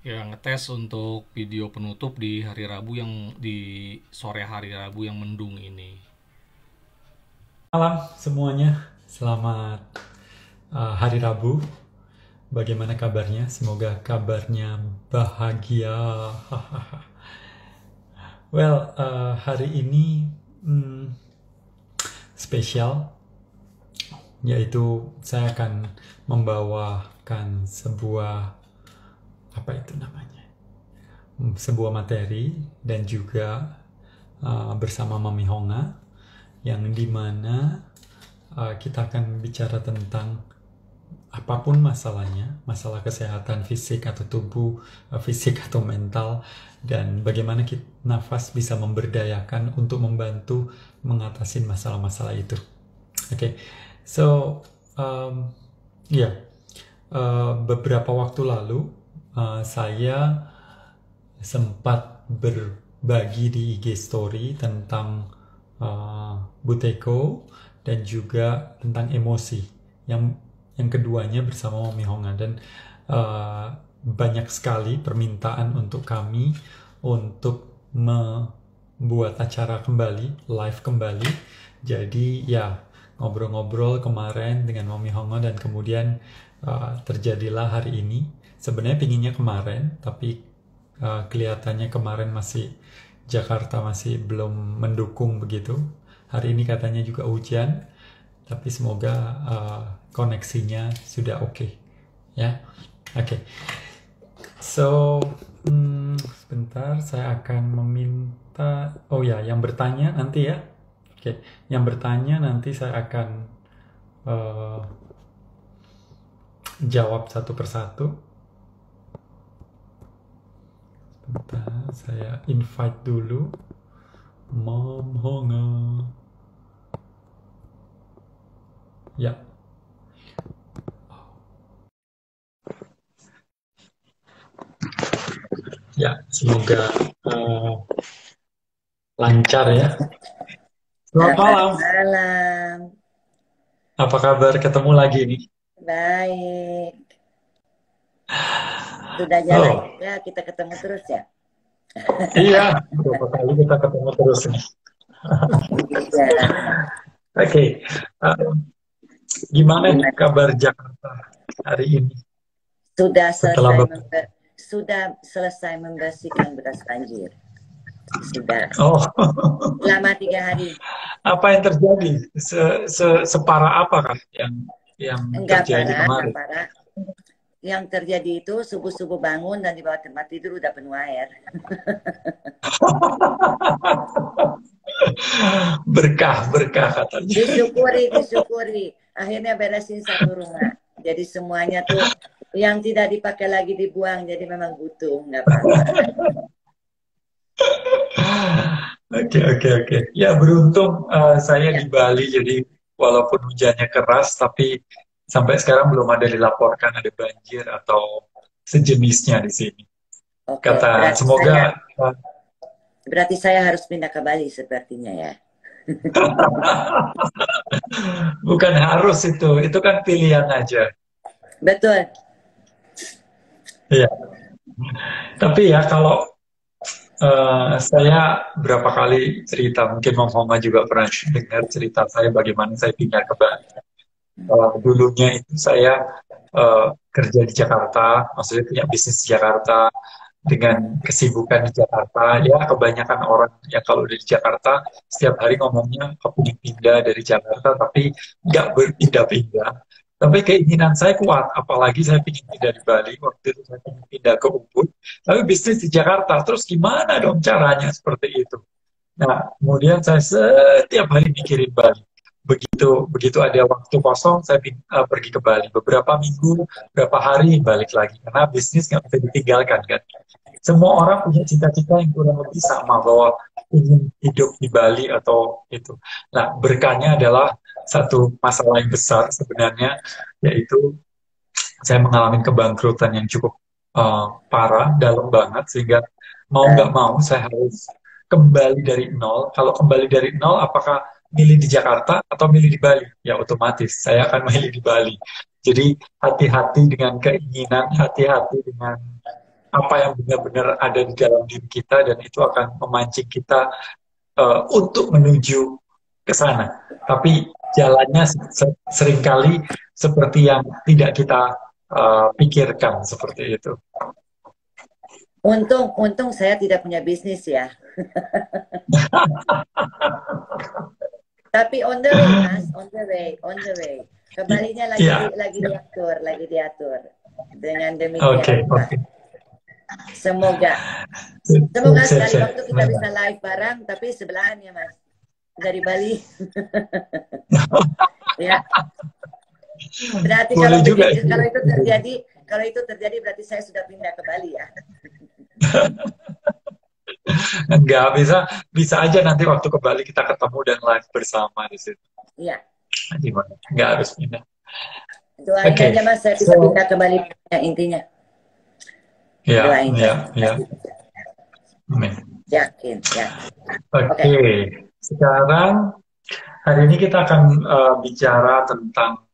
Ya, ngetes untuk video penutup di hari Rabu yang di sore hari Rabu yang mendung ini. Malam semuanya, selamat hari Rabu. Bagaimana kabarnya? Semoga kabarnya bahagia. Well, hari ini hmm, spesial, yaitu saya akan membawakan sebuah apa itu namanya, sebuah materi dan juga bersama Mami Honga yang dimana kita akan bicara tentang apapun masalahnya, masalah kesehatan fisik atau tubuh, fisik atau mental, dan bagaimana nafas bisa memberdayakan untuk membantu mengatasi masalah-masalah itu. Oke, okay. So ya, yeah. Beberapa waktu lalu saya sempat berbagi di IG Story tentang Buteko dan juga tentang emosi yang keduanya bersama Mami Honga, dan banyak sekali permintaan untuk kami untuk membuat acara kembali, live kembali. Jadi ya, ngobrol-ngobrol kemarin dengan Mami Honga dan kemudian terjadilah hari ini. Sebenarnya pinginnya kemarin, tapi kelihatannya kemarin masih Jakarta masih belum mendukung begitu. Hari ini katanya juga hujan, tapi semoga koneksinya sudah oke. Ya, oke. So, sebentar saya akan meminta, oh ya, yang bertanya nanti ya. Oke, yang bertanya nanti saya akan uh, jawab satu persatu. Sebentar, saya invite dulu Mom Honga. Ya, ya, semoga lancar ya. Selamat Selamat malam. malam, Apa kabar? Ketemu lagi nih. baik. Sudah jalan Oh, juga kita ketemu terus ya. iya. Berapa kali kita ketemu terus nih. Iya. Oke. eh, Gimana nih Gimana? kabar Jakarta hari ini Sudah setelah selesai beberapa... sudah selesai membersihkan bekas banjir. Sudah Oh, selama 3 hari. apa yang terjadi? Separah apakah yang Enggak terjadi parah, enggak kemarin? parah. Yang terjadi itu subuh-subuh bangun dan di bawah tempat tidur udah penuh air. Berkah, berkah katanya. Disyukuri, disyukuri. Akhirnya beresin satu rumah. Jadi semuanya tuh yang tidak dipakai lagi dibuang. Jadi memang butuh, nggak apa-apa. Oke, oke, oke. Ya, beruntung saya Ya, di Bali, jadi walaupun hujannya keras, tapi sampai sekarang belum ada dilaporkan ada banjir atau sejenisnya di sini. oke. Kata, Berarti saya semoga Berarti saya harus pindah ke Bali sepertinya ya. bukan harus itu kan pilihan aja. Betul. Iya. Tapi ya kalau saya berapa kali cerita, mungkin Mong Homa juga pernah dengar cerita saya bagaimana saya pindah ke Bali. Dulunya itu saya kerja di Jakarta, maksudnya punya bisnis di Jakarta, dengan kesibukan di Jakarta, ya kebanyakan orang yang kalau udah di Jakarta setiap hari ngomongnya aku ingin pindah dari Jakarta, tapi nggak berpindah-pindah. Tapi keinginan saya kuat, apalagi saya ingin pindah di Bali, waktu itu saya ingin pindah ke Ubud, tapi bisnis di Jakarta, terus gimana dong caranya seperti itu? Nah, kemudian saya setiap hari mikirin Bali. Begitu begitu ada waktu kosong, saya pergi ke Bali. Beberapa minggu, beberapa hari balik lagi. Karena bisnis nggak bisa ditinggalkan kan. Semua orang punya cita-cita yang kurang lebih sama bahwa ingin hidup di Bali atau itu. Nah, berkahnya adalah satu masalah yang besar sebenarnya, yaitu saya mengalami kebangkrutan yang cukup parah, dalam banget, sehingga mau nggak Eh, mau saya harus kembali dari nol. Kalau kembali dari nol, apakah milih di Jakarta atau milih di Bali? Ya otomatis saya akan milih di Bali. Jadi hati-hati dengan keinginan, hati-hati dengan apa yang benar-benar ada di dalam diri kita, dan itu akan memancing kita untuk menuju ke sana. Tapi jalannya seringkali seperti yang tidak kita pikirkan, seperti itu. Untung saya tidak punya bisnis ya. Tapi on the way, Mas, on the way. Kembalinya Ya, lagi diatur. Dengan demikian, oke. semoga Siap, siap, sekali siap. waktu kita bisa live bareng, tapi sebelahan ya, Mas, dari Bali. Ya, berarti Boleh juga. kalau itu terjadi berarti saya sudah pindah ke Bali ya. Enggak, bisa aja nanti waktu ke Bali kita ketemu dan live bersama di situ. Iya. Gimana? Enggak harus pindah. Doain Oke, aja, Mas, saya bisa pindah ke Bali intinya. ya, Doain. ya. Amin. Yakin. Oke. Sekarang hari ini kita akan bicara tentang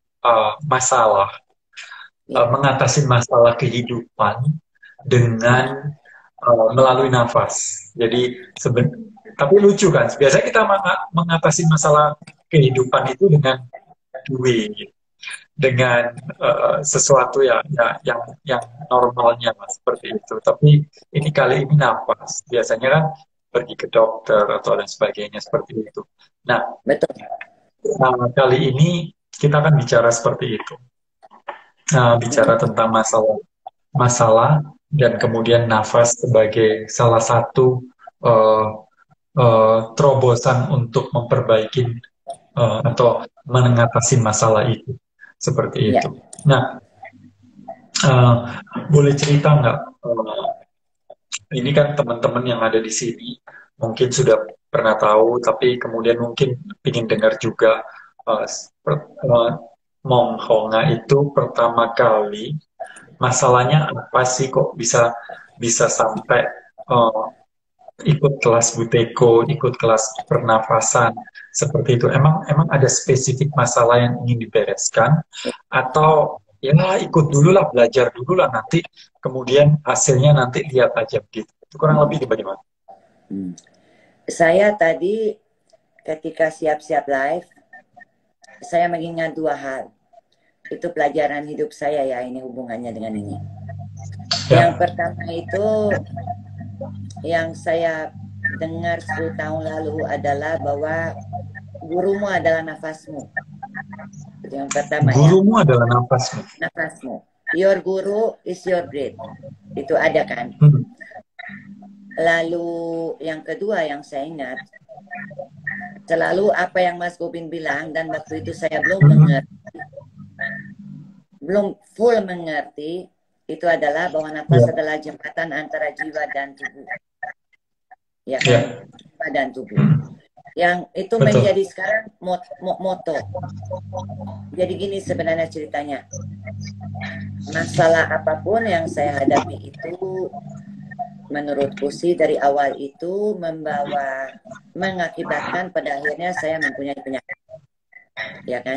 masalah, mengatasi masalah kehidupan dengan melalui nafas. Jadi tapi lucu kan? Biasanya kita mengatasi masalah kehidupan itu dengan duit, dengan sesuatu yang normalnya, Mas, seperti itu. Tapi ini kali ini nafas. Biasanya kan pergi ke dokter atau dan sebagainya seperti itu. Nah, Betul. Kali ini kita akan bicara seperti itu. Bicara tentang masalah dan kemudian nafas sebagai salah satu terobosan untuk memperbaiki atau mengatasi masalah itu, seperti itu. Nah, boleh cerita nggak? Ini kan teman-teman yang ada di sini mungkin sudah pernah tahu, tapi kemudian mungkin ingin dengar juga Mong Honga itu pertama kali masalahnya apa sih, kok bisa sampai ikut kelas Buteyko, ikut kelas pernafasan seperti itu. Emang ada spesifik masalah yang ingin dibereskan, atau ya ikut dulu lah, belajar dulu lah, nanti kemudian hasilnya nanti lihat aja begitu. Itu kurang lebih bagaimana? Saya tadi ketika siap-siap live, saya mengingat dua hal. Itu pelajaran hidup saya ya, ini hubungannya dengan ini. Yang pertama itu yang saya dengar 10 tahun lalu adalah bahwa gurumu adalah nafasmu. Itu yang pertama. Gurumu adalah nafasmu. Nafasmu. Your guru is your breath. Itu ada kan. Lalu yang kedua yang saya ingat, selalu apa yang Mas Gobin bilang, dan waktu itu saya belum full mengerti, itu adalah bahwa nafas adalah jembatan antara jiwa dan tubuh. Ya kan? Jiwa dan tubuh. Yang itu menjadi sekarang moto. Jadi gini sebenarnya ceritanya. Masalah apapun yang saya hadapi itu, menurutku sih dari awal itu mengakibatkan pada akhirnya saya mempunyai penyakit. Ya kan?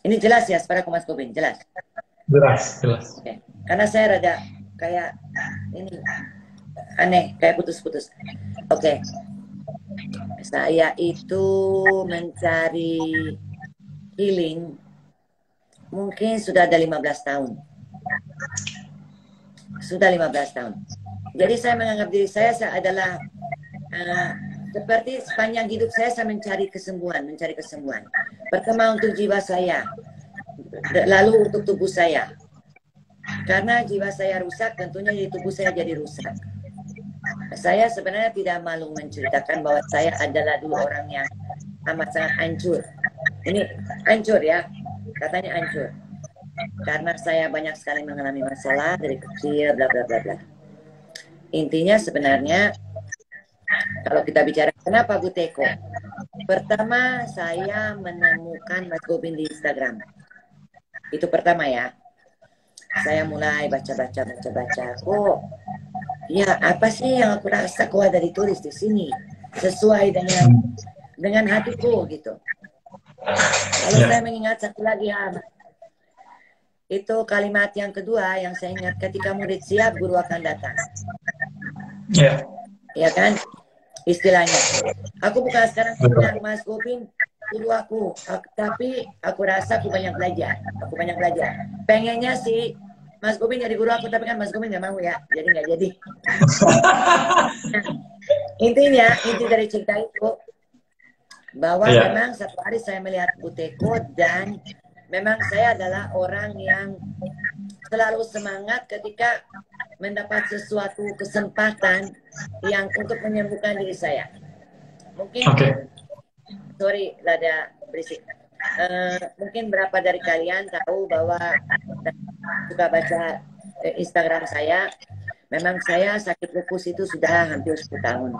Ini jelas ya, separaku Mas Gobin, jelas? Jelas. Okay. Karena saya rada kayak ini aneh, kayak putus-putus. Oke. Saya itu mencari healing mungkin sudah ada 15 tahun. Sudah 15 tahun. Jadi saya menganggap diri saya adalah seperti sepanjang hidup saya mencari kesembuhan. Pertama untuk jiwa saya, lalu untuk tubuh saya. Karena jiwa saya rusak, tentunya di tubuh saya jadi rusak. Saya sebenarnya tidak malu menceritakan bahwa saya adalah dulu orang yang amat sangat hancur. Ini hancur ya, katanya hancur. Karena saya banyak sekali mengalami masalah dari kecil, bla bla bla bla. Intinya sebenarnya kalau kita bicara kenapa Buteyko, pertama saya menemukan Mas Gobin di Instagram. Itu pertama ya. Saya mulai baca-baca. Kok ya apa sih yang aku rasa kok ada ditulis di sini sesuai dengan hatiku gitu. Lalu saya mengingat satu lagi hal. Itu kalimat yang kedua yang saya ingat, ketika murid siap, guru akan datang. Ya, Ya kan? Istilahnya. Aku bukan sekarang betul. bilang, Mas Gopin, guru tapi aku rasa aku banyak belajar. Aku banyak belajar. Pengennya sih Mas Gopin jadi guru aku, tapi kan Mas Gopin nggak mau ya. Jadi nggak jadi. Intinya, inti dari cerita itu, bahwa Ya, memang satu hari saya melihat Bu Teko, dan memang saya adalah orang yang selalu semangat ketika mendapat sesuatu kesempatan yang untuk menyembuhkan diri saya. Mungkin, oke. sorry, rada berisik. Mungkin berapa dari kalian tahu bahwa suka baca Instagram saya, memang saya sakit lupus itu sudah hampir 10 tahun.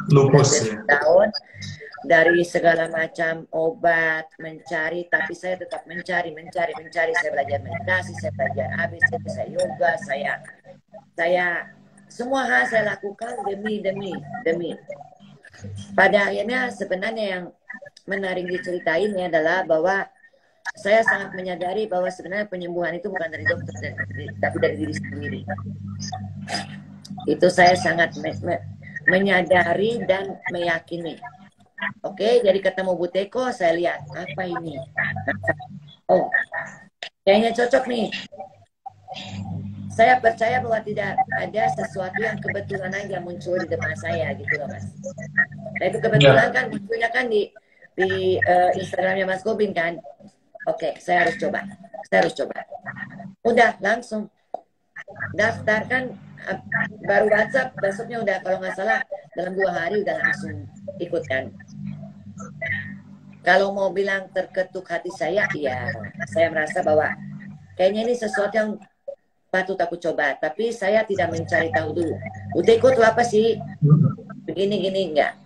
Lupus Hampir ya. 10 tahun, dari segala macam obat mencari, tapi saya tetap mencari. Saya belajar meditasi, saya belajar ABC, saya yoga, saya semua hal saya lakukan demi. Pada akhirnya sebenarnya yang menarik diceritain adalah bahwa saya sangat menyadari bahwa sebenarnya penyembuhan itu bukan dari dokter, tapi dari diri sendiri. Itu saya sangat menyadari dan meyakini. Oke, jadi ketemu Bu Teko, saya lihat apa ini. Oh, kayaknya cocok nih. Saya percaya bahwa tidak ada sesuatu yang kebetulan aja muncul di depan saya, gitu loh, Mas. Nah, itu kebetulan kan munculnya kan di Instagramnya Mas Gopin kan. Oke, saya harus coba. Udah langsung daftar kan, baru WhatsApp, besoknya udah, kalau nggak salah dalam 2 hari udah langsung ikut kan. Kalau mau bilang terketuk hati saya, iya, saya merasa bahwa kayaknya ini sesuatu yang patut aku coba, tapi saya tidak mencari tahu dulu. Udah ikut apa sih? Begini enggak.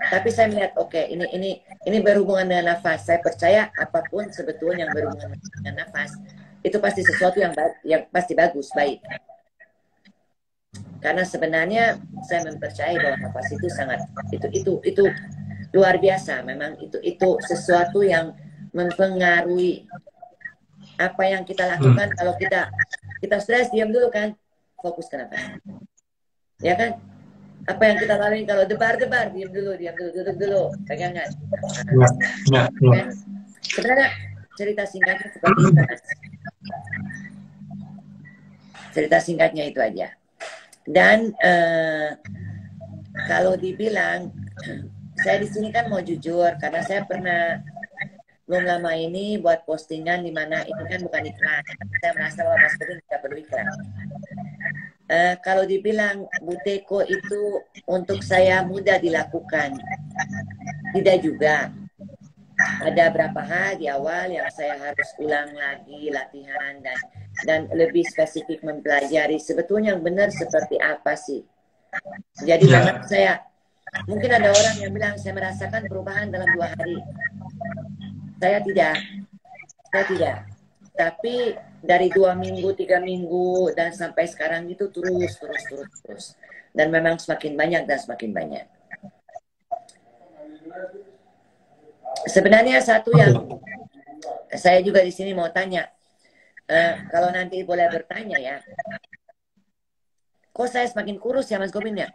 Tapi saya melihat, oke, ini berhubungan dengan nafas. Saya percaya apapun sebetulnya yang berhubungan dengan nafas itu pasti sesuatu yang pasti bagus, baik. Karena sebenarnya saya mempercayai bahwa nafas itu sangat itu luar biasa. Memang itu sesuatu yang mempengaruhi apa yang kita lakukan. Kalau kita stres, diam dulu kan, fokus ke nafas. Ya kan? Apa yang kita lalui kalau debar, diam dulu, duduk dulu, pegangan. Kan? Sebenarnya cerita singkatnya seperti itu, Mas. Cerita singkatnya itu aja. Dan kalau dibilang, saya di sini kan mau jujur, karena saya pernah belum lama ini buat postingan di mana ini kan bukan iklan. Saya merasa bahwa Mas Gopin tidak perlu iklan. Kalau dibilang Bu Teko itu untuk saya mudah dilakukan, tidak juga. Ada beberapa hal di awal yang saya harus ulang lagi latihan dan lebih spesifik mempelajari sebetulnya yang benar seperti apa sih. Jadi memang saya, mungkin ada orang yang bilang saya merasakan perubahan dalam 2 hari. Saya tidak. Tapi dari 2 minggu, 3 minggu, dan sampai sekarang itu terus. Dan memang semakin banyak. Sebenarnya satu yang saya juga di sini mau tanya, kalau nanti boleh bertanya ya, kok saya semakin kurus ya Mas Gopin ya?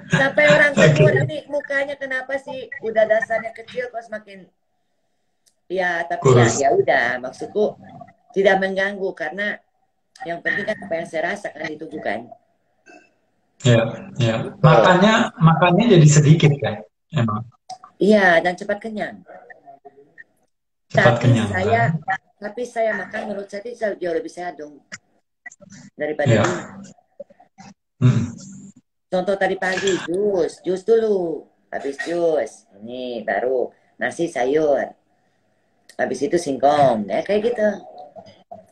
Sampai orang kedua ini mukanya kenapa sih udah dasarnya kecil kok semakin, ya tapi ya udah, maksudku tidak mengganggu karena yang penting kan apa yang saya rasakan di tubuh kan. Ya. Makannya jadi sedikit kan, emang. Iya, dan cepat kenyang. Tapi saya makan menurut saya jauh lebih sehat dong daripada dulu. Contoh tadi pagi jus dulu, habis jus ini baru nasi sayur, habis itu singkong, ya kayak gitu.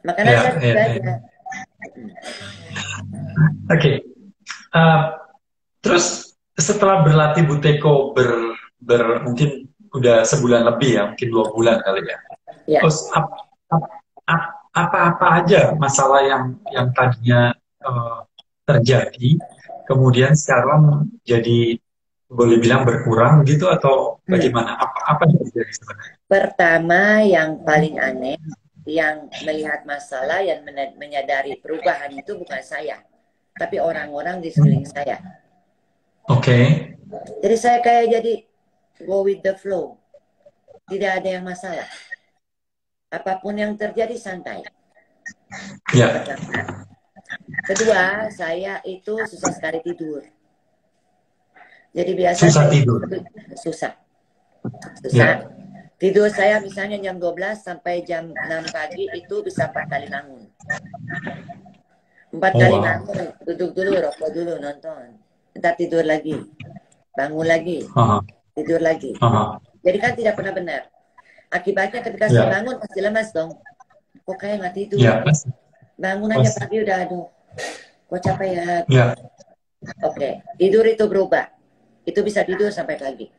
Makanan saya aja. Oke. Terus setelah berlatih Bu Teko mungkin udah sebulan lebih ya, mungkin 2 bulan kali ya. Terus apa aja masalah yang tadinya terjadi, kemudian sekarang jadi boleh bilang berkurang gitu atau Hmm. bagaimana? Apa yang terjadi sebenarnya? Pertama, yang paling aneh, yang melihat masalah, yang menyadari perubahan itu bukan saya, tapi orang-orang di sekeliling Hmm. saya. Oke. Jadi saya kayak jadi go with the flow. Tidak ada yang masalah. Apapun yang terjadi santai. Itu Ya, pertama. Kedua, saya itu susah sekali tidur. Jadi biasa susah saya tidur. susah. Susah. Ya. Tidur saya misalnya jam 12 sampai jam 6 pagi itu bisa 4 kali bangun. 4 Oh kali wow. bangun, duduk dulu, rokok dulu, nonton. Ntar tidur lagi, bangun lagi, Aha, tidur lagi. aha. Jadi kan tidak pernah benar. Akibatnya ketika saya Ya, bangun pasti lemas dong. Kok kayak nggak tidur? ya, pasti, Bangun aja pasti. pagi udah aduh. Kok capek ya? Ya, Oke, tidur itu berubah. Itu bisa tidur sampai pagi.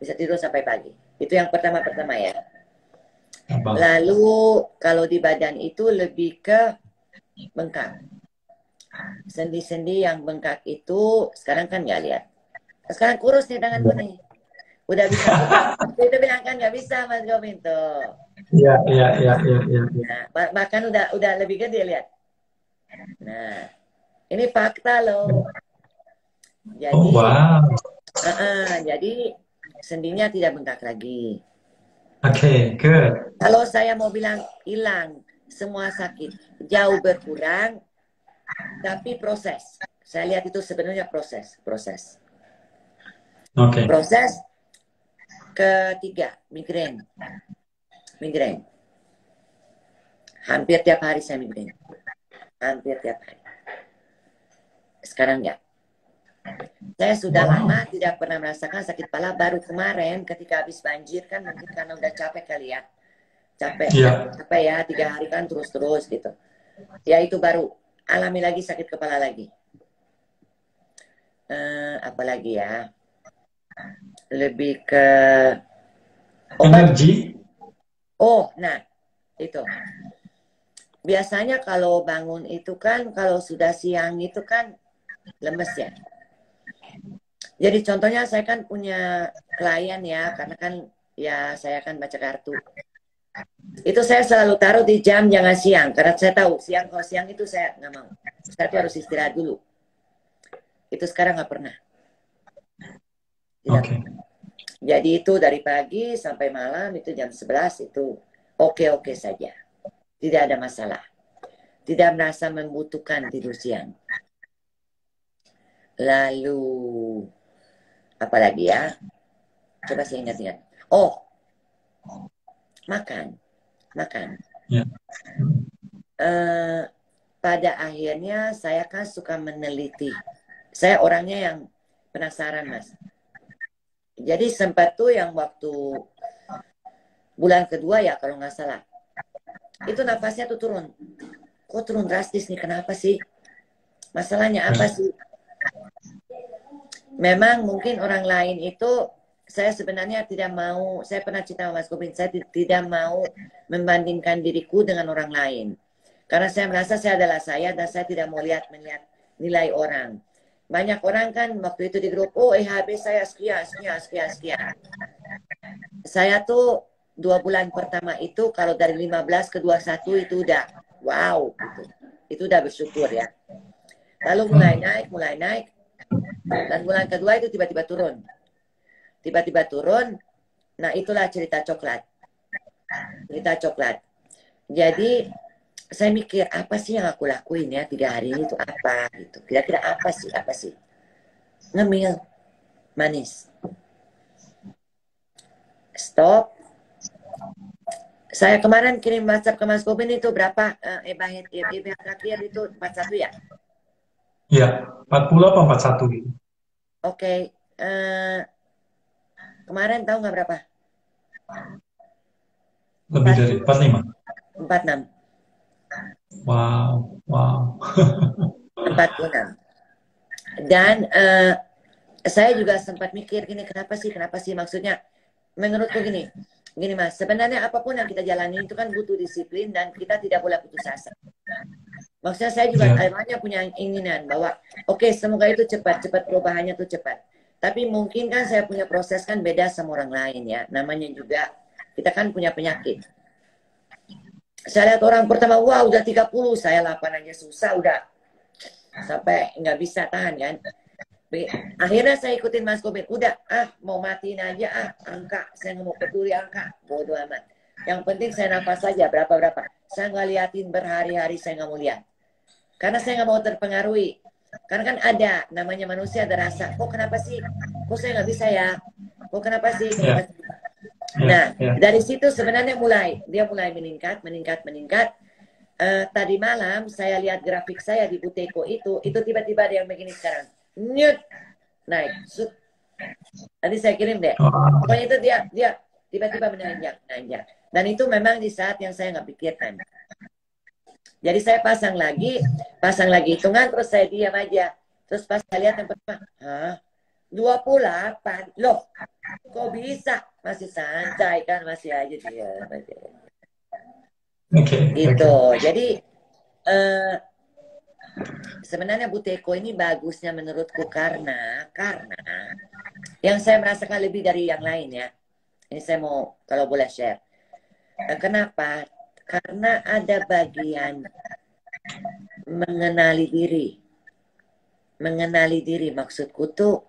Bisa tidur sampai pagi. Itu yang pertama-pertama ya. abang. Lalu kalau di badan itu lebih ke bengkak. Sendi-sendi yang bengkak itu sekarang kan nggak lihat. Sekarang kurus nih tanganku nih. Udah bisa kurus. Waktu itu bilang kan nggak bisa Mas Gomin tuh. Ya, ya, ya, ya, ya, ya. Nah, bahkan udah lebih gede lihat. Nah, ini fakta loh. Oh Jadi, wow. jadi sendinya tidak bengkak lagi. Oke, good. Kalau saya mau bilang hilang semua sakit, jauh berkurang, tapi proses. Saya lihat itu sebenarnya proses. Oke. Proses ketiga, migrain. Hampir tiap hari saya migrain. Hampir tiap hari. Sekarang ya. Saya sudah Wow. lama tidak pernah merasakan sakit kepala. Baru kemarin ketika habis banjir kan mungkin karena udah capek kali ya. Ya. Capek ya 3 hari kan terus gitu. Ya itu baru alami lagi sakit kepala lagi. Apalagi ya. Lebih ke obat. Energi. Oh, nah itu. Biasanya kalau bangun itu kan kalau sudah siang itu kan lemes ya. Jadi contohnya saya kan punya klien ya, karena kan ya saya kan baca kartu. Itu saya selalu taruh di jam jangan siang, karena saya tahu kalau siang itu saya nggak mau. Saya tuh harus istirahat dulu. Itu sekarang nggak pernah. Tidak Oke. pernah. Jadi itu dari pagi sampai malam itu jam 11 itu oke-oke saja. Tidak ada masalah. Tidak merasa membutuhkan tidur siang. Lalu apalagi ya? Coba saya ingat-ingat. Oh, makan. Ya. Pada akhirnya saya kan suka meneliti. Saya orangnya yang penasaran, Mas. Jadi sempat tuh yang waktu bulan kedua ya kalau nggak salah. Itu nafasnya tuh turun. Kok turun drastis nih? Kenapa sih? Masalahnya apa Ya. sih? Memang mungkin orang lain itu saya sebenarnya tidak mau, saya pernah cerita sama Mas Gobin, saya tidak mau membandingkan diriku dengan orang lain. Karena saya merasa saya adalah saya dan saya tidak mau melihat nilai orang. Banyak orang kan waktu itu di grup, oh EHB saya sekian. Saya tuh 2 bulan pertama itu kalau dari 15 ke 21 itu udah wow gitu. Itu udah bersyukur ya. Lalu mulai naik. Dan bulan kedua itu tiba-tiba turun. Nah itulah cerita coklat. Jadi saya mikir apa sih yang aku lakuin ya 3 hari ini tuh apa gitu. Kira-kira apa sih? Ngemil, manis. Stop. Saya kemarin kirim WhatsApp ke Mas Gobin itu berapa EBH terakhir itu 41 ya? Ya. 40 apa 41 gitu? Oke. Kemarin tahu nggak berapa? Lebih dari 45. 46. Wow. Wow. 46. Dan saya juga sempat mikir gini, kenapa sih maksudnya menurutku gini Mas, sebenarnya apapun yang kita jalani itu kan butuh disiplin dan kita tidak boleh putus asa. Maksudnya saya juga Ya. awalnya punya keinginan bahwa oke, semoga itu cepat perubahannya tuh cepat. Tapi mungkin kan saya punya proses kan beda sama orang lain ya. Namanya juga, kita kan punya penyakit. Saya lihat orang pertama, wah udah 30, saya 8 aja susah, udah sampai nggak bisa tahan kan. Akhirnya saya ikutin Mas Gobin, udah mau matiin aja angka, saya nggak mau peduli angka, bodo amat. Yang penting saya nafas saja berapa-berapa. Saya nggak liatin berhari-hari, saya nggak mau lihat. Karena saya nggak mau terpengaruhi. Karena kan ada, namanya manusia ada rasa, kok kenapa sih? Kok saya nggak bisa ya? Kok kenapa sih? Kenapa sih? Nah, dari situ sebenarnya dia mulai meningkat. Tadi malam saya lihat grafik saya di Buteko itu tiba-tiba dia begini sekarang. Nyut, naik. Nanti saya kirim deh. Pokoknya itu dia tiba-tiba menanjak. Dan itu memang di saat yang saya nggak pikirkan. Jadi saya pasang lagi hitungan, terus saya diam aja. Terus pas saya lihat yang pertama, 28, loh, kok bisa? Masih santai kan, masih aja dia. Gitu. Jadi sebenarnya Buteko ini bagusnya menurutku karena yang saya merasakan lebih dari yang lain ya. Ini saya mau kalau boleh share. Kenapa? Karena ada bagian mengenali diri maksudku tuh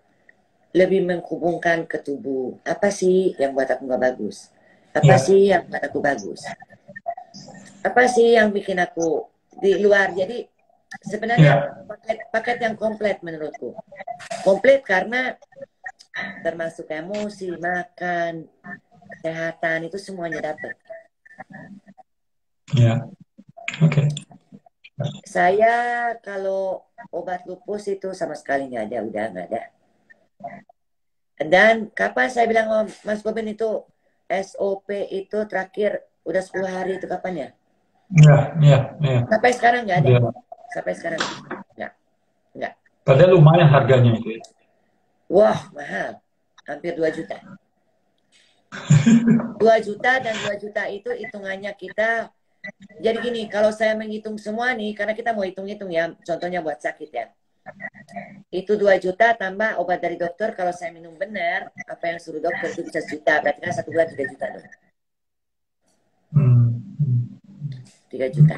lebih menghubungkan ke tubuh. Apa sih yang buat aku nggak bagus? Apa sih yang buat aku bagus? Apa sih yang bikin aku di luar? Jadi sebenarnya paket yang komplit menurutku. Komplit karena termasuk emosi, makan, kesehatan, itu semuanya dapat. Saya kalau obat lupus itu sama sekali nggak ada, udah nggak ada. Dan kapan saya bilang Mas Boben itu SOP itu terakhir udah 10 hari itu kapan ya? Sampai sekarang nggak ada. Sampai sekarang nggak. Padahal lumayan harganya itu. Wah, mahal. Hampir 2 juta. 2 juta dan 2 juta itu hitungannya kita. Jadi gini, kalau saya menghitung semua nih, karena kita mau hitung-hitung ya, contohnya buat sakit ya. Itu 2 juta tambah obat dari dokter, kalau saya minum benar, apa yang suruh dokter itu bisa juta, berarti kan 1 bulan 3 juta dong. 3 juta.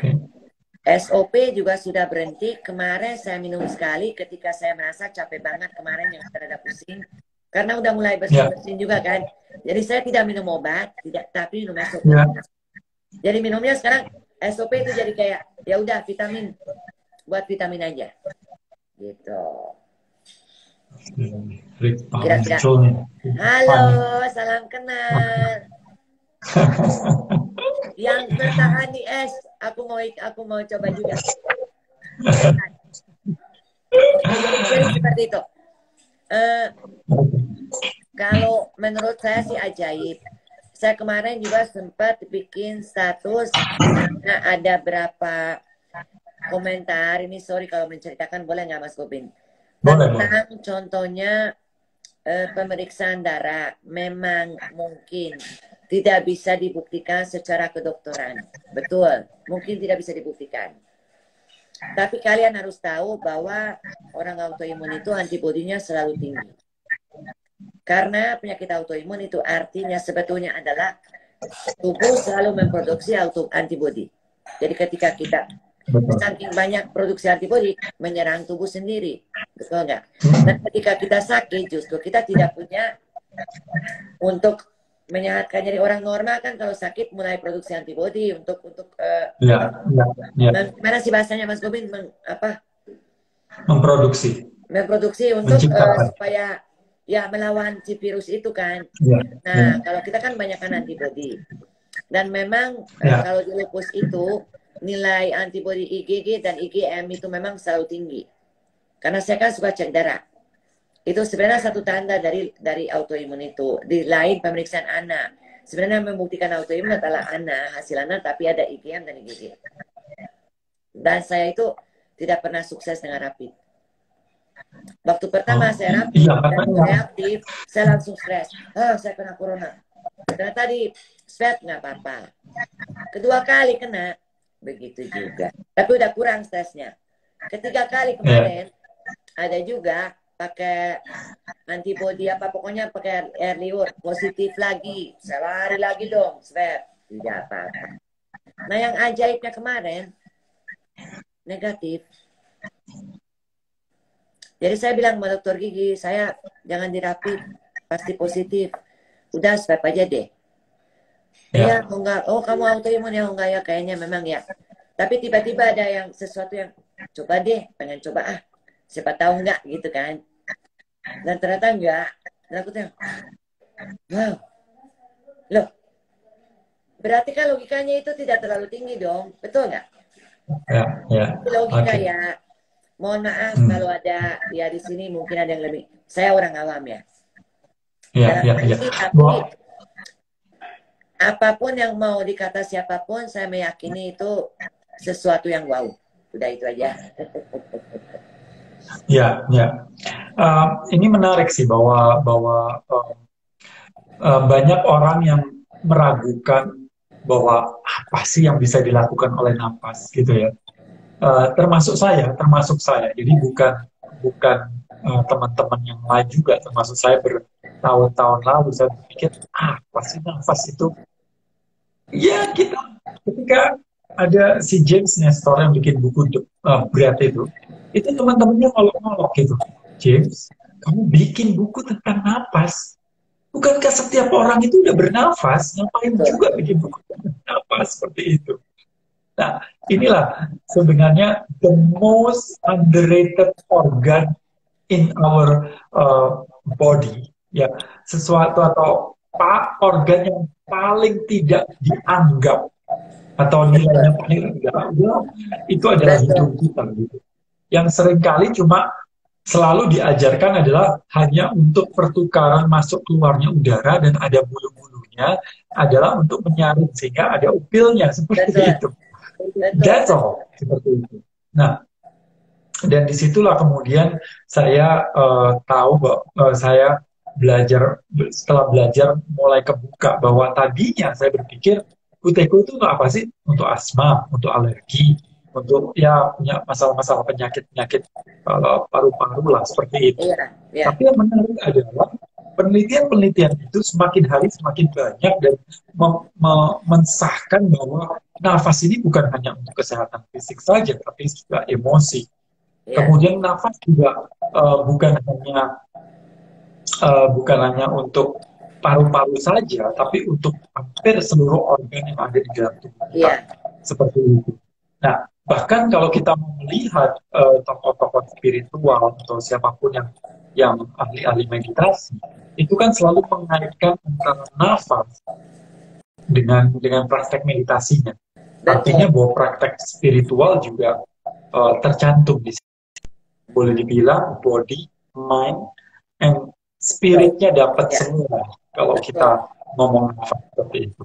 SOP juga sudah berhenti, kemarin saya minum sekali ketika saya merasa capek banget kemarin yang terhadap pusing, karena udah mulai bersin-bersin juga kan. Jadi saya tidak minum obat, tapi minum SOP. Jadi minumnya sekarang SOP itu jadi kayak ya udah vitamin, buat vitamin aja, gitu. Kira-kira. Halo, salam kenal. Yang bertahan di es, aku mau coba juga. Jadi seperti itu. Kalau menurut saya sih ajaib. Saya kemarin juga sempat bikin status karena ada berapa komentar. Ini sorry kalau menceritakan, boleh nggak Mas Gobin? Tentang contohnya pemeriksaan darah memang mungkin tidak bisa dibuktikan secara kedokteran. Betul, mungkin tidak bisa dibuktikan. Tapi kalian harus tahu bahwa orang autoimun itu antibodinya selalu tinggi. Karena penyakit autoimun itu artinya sebetulnya adalah tubuh selalu memproduksi antibodi. Jadi ketika kita saking banyak produksi antibodi menyerang tubuh sendiri, betul nggak? Dan ketika kita sakit justru kita tidak punya untuk menyehatkan. Jadi orang normal kan kalau sakit mulai produksi antibodi untuk mana sih bahasanya Mas Gobin? Memproduksi untuk supaya ya melawan si virus itu kan. Nah, kalau kita kan banyakkan antibodi. Dan memang kalau di lupus itu nilai antibodi IgG dan IgM itu memang selalu tinggi. Karena saya kan suka cek darah. Itu sebenarnya satu tanda dari autoimun itu. Di lain pemeriksaan ANA. Sebenarnya membuktikan autoimun adalah ANA, hasil ANA, tapi ada IgM dan IgG. Dan saya itu tidak pernah sukses dengan rapid. Waktu pertama saya rapid, reaktif, saya langsung stres. Saya kena corona. Ternyata di swab nggak apa-apa. Kedua kali kena, begitu juga. Tapi udah kurang stresnya. Ketiga kali kemarin, ada juga pakai antibody apa, pokoknya pakai air liur, positif lagi, saya lari lagi dong, swab, tidak apa-apa. Nah yang ajaibnya kemarin, negatif. Jadi saya bilang sama dokter gigi, saya jangan dirapit, pasti positif. Udah swab aja deh. Ya. Iya, enggak. Oh, kamu autoimun ya? Enggak ya, kayaknya memang ya. Tapi tiba-tiba ada yang sesuatu yang coba deh, pengen coba ah. Siapa tahu enggak gitu kan. Dan ternyata enggak. Dan aku bilang, wow. Loh, berarti kan logikanya itu tidak terlalu tinggi dong. Betul nggak? Ya. Logika Oke. ya. Mohon maaf Hmm. kalau ada ya di sini mungkin ada yang lebih. Saya orang awam ya. Ya. Dalam hal ini, tapi Wah, apapun yang mau dikata siapapun, saya meyakini itu sesuatu yang wow. Udah itu aja. ya. Ini menarik sih bahwa banyak orang yang meragukan bahwa apa sih yang bisa dilakukan oleh nafas gitu ya. Termasuk saya. Jadi bukan teman-teman yang lain juga, termasuk saya bertahun-tahun lalu saya berpikir apa sih nafas itu. Ya kita ketika ada si James Nestor yang bikin buku berat itu teman-temannya ngolok-ngolok gitu. James, kamu bikin buku tentang napas. Bukankah setiap orang itu udah bernafas? Ngapain juga bikin buku tentang napas seperti itu? Nah, inilah sebenarnya the most underrated organ in our body. Ya, sesuatu atau organ yang paling tidak dianggap atau nilainya paling rendah itu adalah hidung kita gitu. Yang seringkali cuma selalu diajarkan adalah hanya untuk pertukaran masuk keluarnya udara dan ada bulu-bulunya adalah untuk menyaring sehingga ada upilnya seperti itu. That's all seperti itu. Nah, dan disitulah kemudian saya tahu bahwa saya setelah belajar mulai kebuka bahwa tadinya saya berpikir UTK itu untuk apa sih? Untuk asma, untuk alergi, untuk ya punya masalah-masalah penyakit-penyakit paru-paru lah seperti itu. Iya. Tapi yang menarik adalah penelitian-penelitian itu semakin hari semakin banyak dan mensahkan bahwa nafas ini bukan hanya untuk kesehatan fisik saja, tapi juga emosi. Kemudian nafas juga bukan hanya untuk paru-paru saja, tapi untuk hampir seluruh organ yang ada di dalam tubuh kita. Seperti itu. Nah, bahkan kalau kita melihat tokoh-tokoh spiritual atau siapapun yang ahli-ahli meditasi, itu kan selalu mengaitkan antara nafas dengan praktek meditasinya. Artinya bahwa praktek spiritual juga tercantum di sini. Boleh dibilang body, mind, and spiritnya dapat semua kalau kita ngomong nafas seperti itu.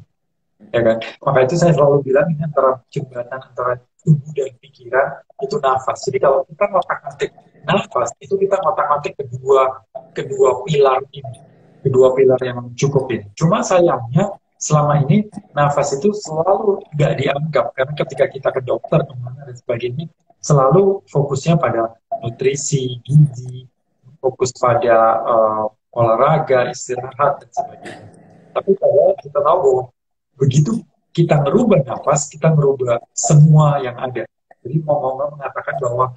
Ya kan? Maka itu saya selalu bilang ini antara jembatan antara tubuh dan pikiran itu nafas. Jadi kalau kita ngotak-ngatik nafas, itu kita ngotak-ngatik kedua pilar ini, kedua pilar yang cukup ini. Cuma sayangnya selama ini nafas itu selalu nggak dianggap karena ketika kita ke dokter kemana dan sebagainya selalu fokusnya pada nutrisi, gizi, fokus pada olahraga, istirahat dan sebagainya. Tapi kalau kita tahu begitu kita merubah nafas, kita merubah semua yang ada. Jadi mau mengatakan bahwa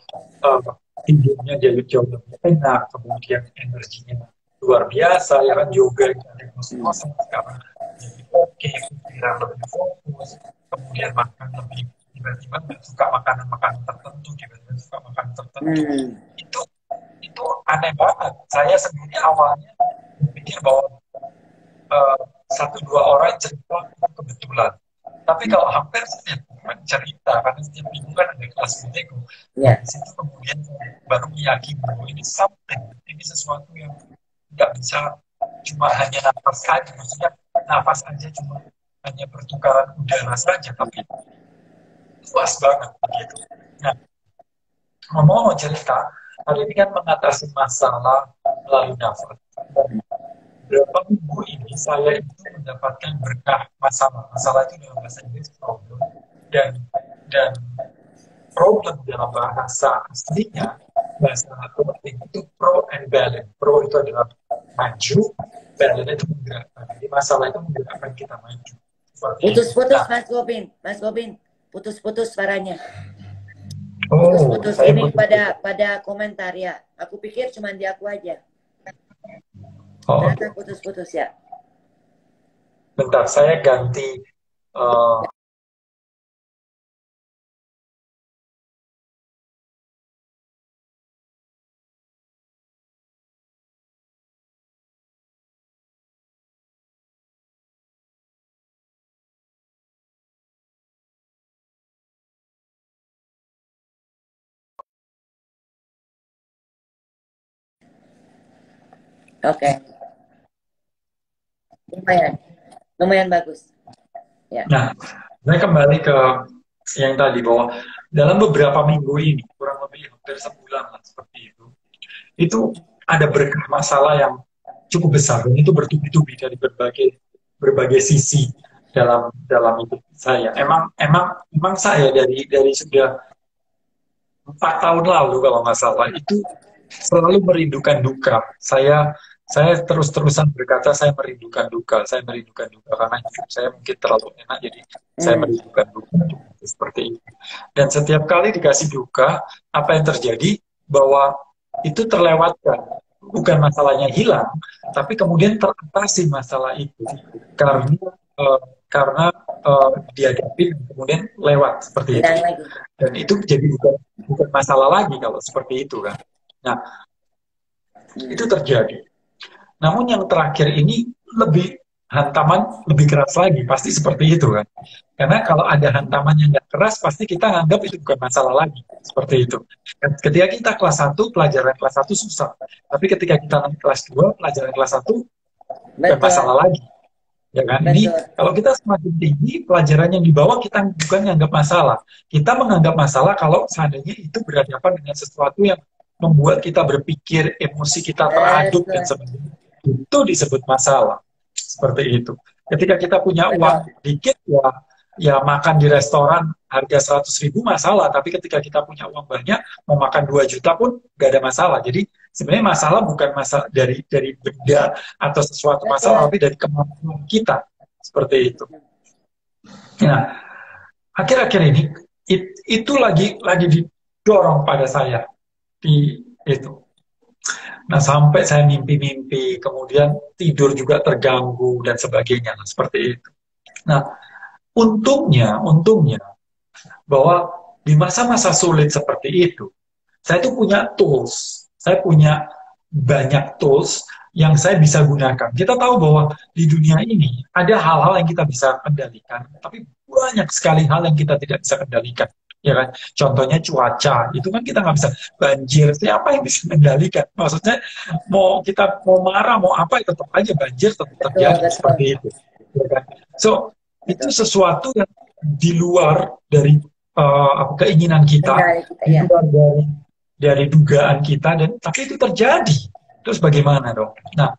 tidurnya jauh lebih enak, kemudian energinya luar biasa, ya kan yoga yang ada kosong sekarang jadi oke, pikiran lebih fokus, kemudian makan lebih tiba-tiba nggak suka makanan-makanan tertentu, tiba-tiba suka makan tertentu. Itu aneh banget. Saya sendiri awalnya berpikir bahwa satu dua orang cerita itu kebetulan. Tapi kalau hampir setiap orang cerita, karena setiap minggu kan ada kelas UTK, di situ kemudian baru meyakini bahwa ini something, ini sesuatu yang nggak bisa cuma hanya nafas aja, maksudnya nafas aja cuma hanya pertukaran udara saja, tapi luas banget begitu. Nah, ngomong cerita, hari ini kan mengatasi masalah melalui nafas. Berapa minggu ini saya itu mendapatkan berkah masalah itu dalam bahasa Inggris problem dan problem dalam bahasa aslinya bahasa overthinking itu pro and balance. Pro itu adalah maju, balance itu menggerakkan. Jadi masalah itu menggerakkan kita maju. Seperti itu. Putus-putus Nah, Mas Gobin, putus-putus suaranya. oh, Putus-putus saya ini putus. pada komentar ya. Aku pikir cuma di aku aja. Oh, Ternyata putus-putus ya. bentar, saya ganti. eh, Oke, lumayan, lumayan bagus. Ya. Nah, saya kembali ke yang tadi bahwa dalam beberapa minggu ini, kurang lebih hampir sebulan lah seperti itu ada berkah masalah yang cukup besar dan itu bertubi-tubi dari berbagai berbagai sisi dalam dalam hidup saya. Emang saya dari sudah 4 tahun lalu kalau nggak salah itu selalu merindukan duka. Saya terus-terusan berkata saya merindukan duka karena hidup saya mungkin terlalu enak jadi saya merindukan duka seperti itu. Dan setiap kali dikasih duka, apa yang terjadi bahwa itu terlewatkan, bukan masalahnya hilang, tapi kemudian teratasi masalah itu karena eh, karena dihadapi dan kemudian lewat seperti itu. Hilang lagi. Dan itu jadi bukan masalah lagi kalau seperti itu kan. Nah, itu terjadi. Namun yang terakhir ini lebih hantaman lebih keras lagi, pasti seperti itu kan. Karena kalau ada hantaman yang nggak keras, pasti kita nganggap itu bukan masalah lagi, seperti itu. Ketika kita kelas 1, pelajaran kelas 1 susah. Tapi ketika kita naik kelas 2, pelajaran kelas 1 bukan Betul. masalah lagi. Ya kan? Ini kalau kita semakin tinggi, pelajaran yang di bawah kita bukan menganggap masalah. Kita menganggap masalah kalau seandainya itu berhadapan dengan sesuatu yang membuat kita berpikir, emosi kita teraduk dan sebagainya. Itu disebut masalah. Seperti itu. Ketika kita punya uang dikit, ya makan di restoran harga 100.000 masalah. Tapi ketika kita punya uang banyak, mau makan 2 juta pun gak ada masalah. Jadi sebenarnya masalah bukan masalah dari benda atau sesuatu masalah, tapi dari kemampuan kita. Seperti itu. Nah, akhir-akhir ini itu lagi didorong pada saya di itu. Nah, sampai saya mimpi-mimpi, kemudian tidur juga terganggu dan sebagainya, seperti itu. Nah, untungnya bahwa di masa-masa sulit seperti itu, saya tuh punya tools, saya punya banyak tools yang saya bisa gunakan. Kita tahu bahwa di dunia ini ada hal-hal yang kita bisa kendalikan, tapi banyak sekali hal yang kita tidak bisa kendalikan. Ya kan? Contohnya cuaca, itu kan kita nggak bisa. Banjir, siapa yang bisa kendalikan? Maksudnya kita mau marah, mau apa, tetap aja banjir tetap terjadi seperti itu. Ya kan? So, itu sesuatu yang di luar dari keinginan kita, di luar dari dugaan kita, dan tapi itu terjadi. Terus bagaimana dong? Nah,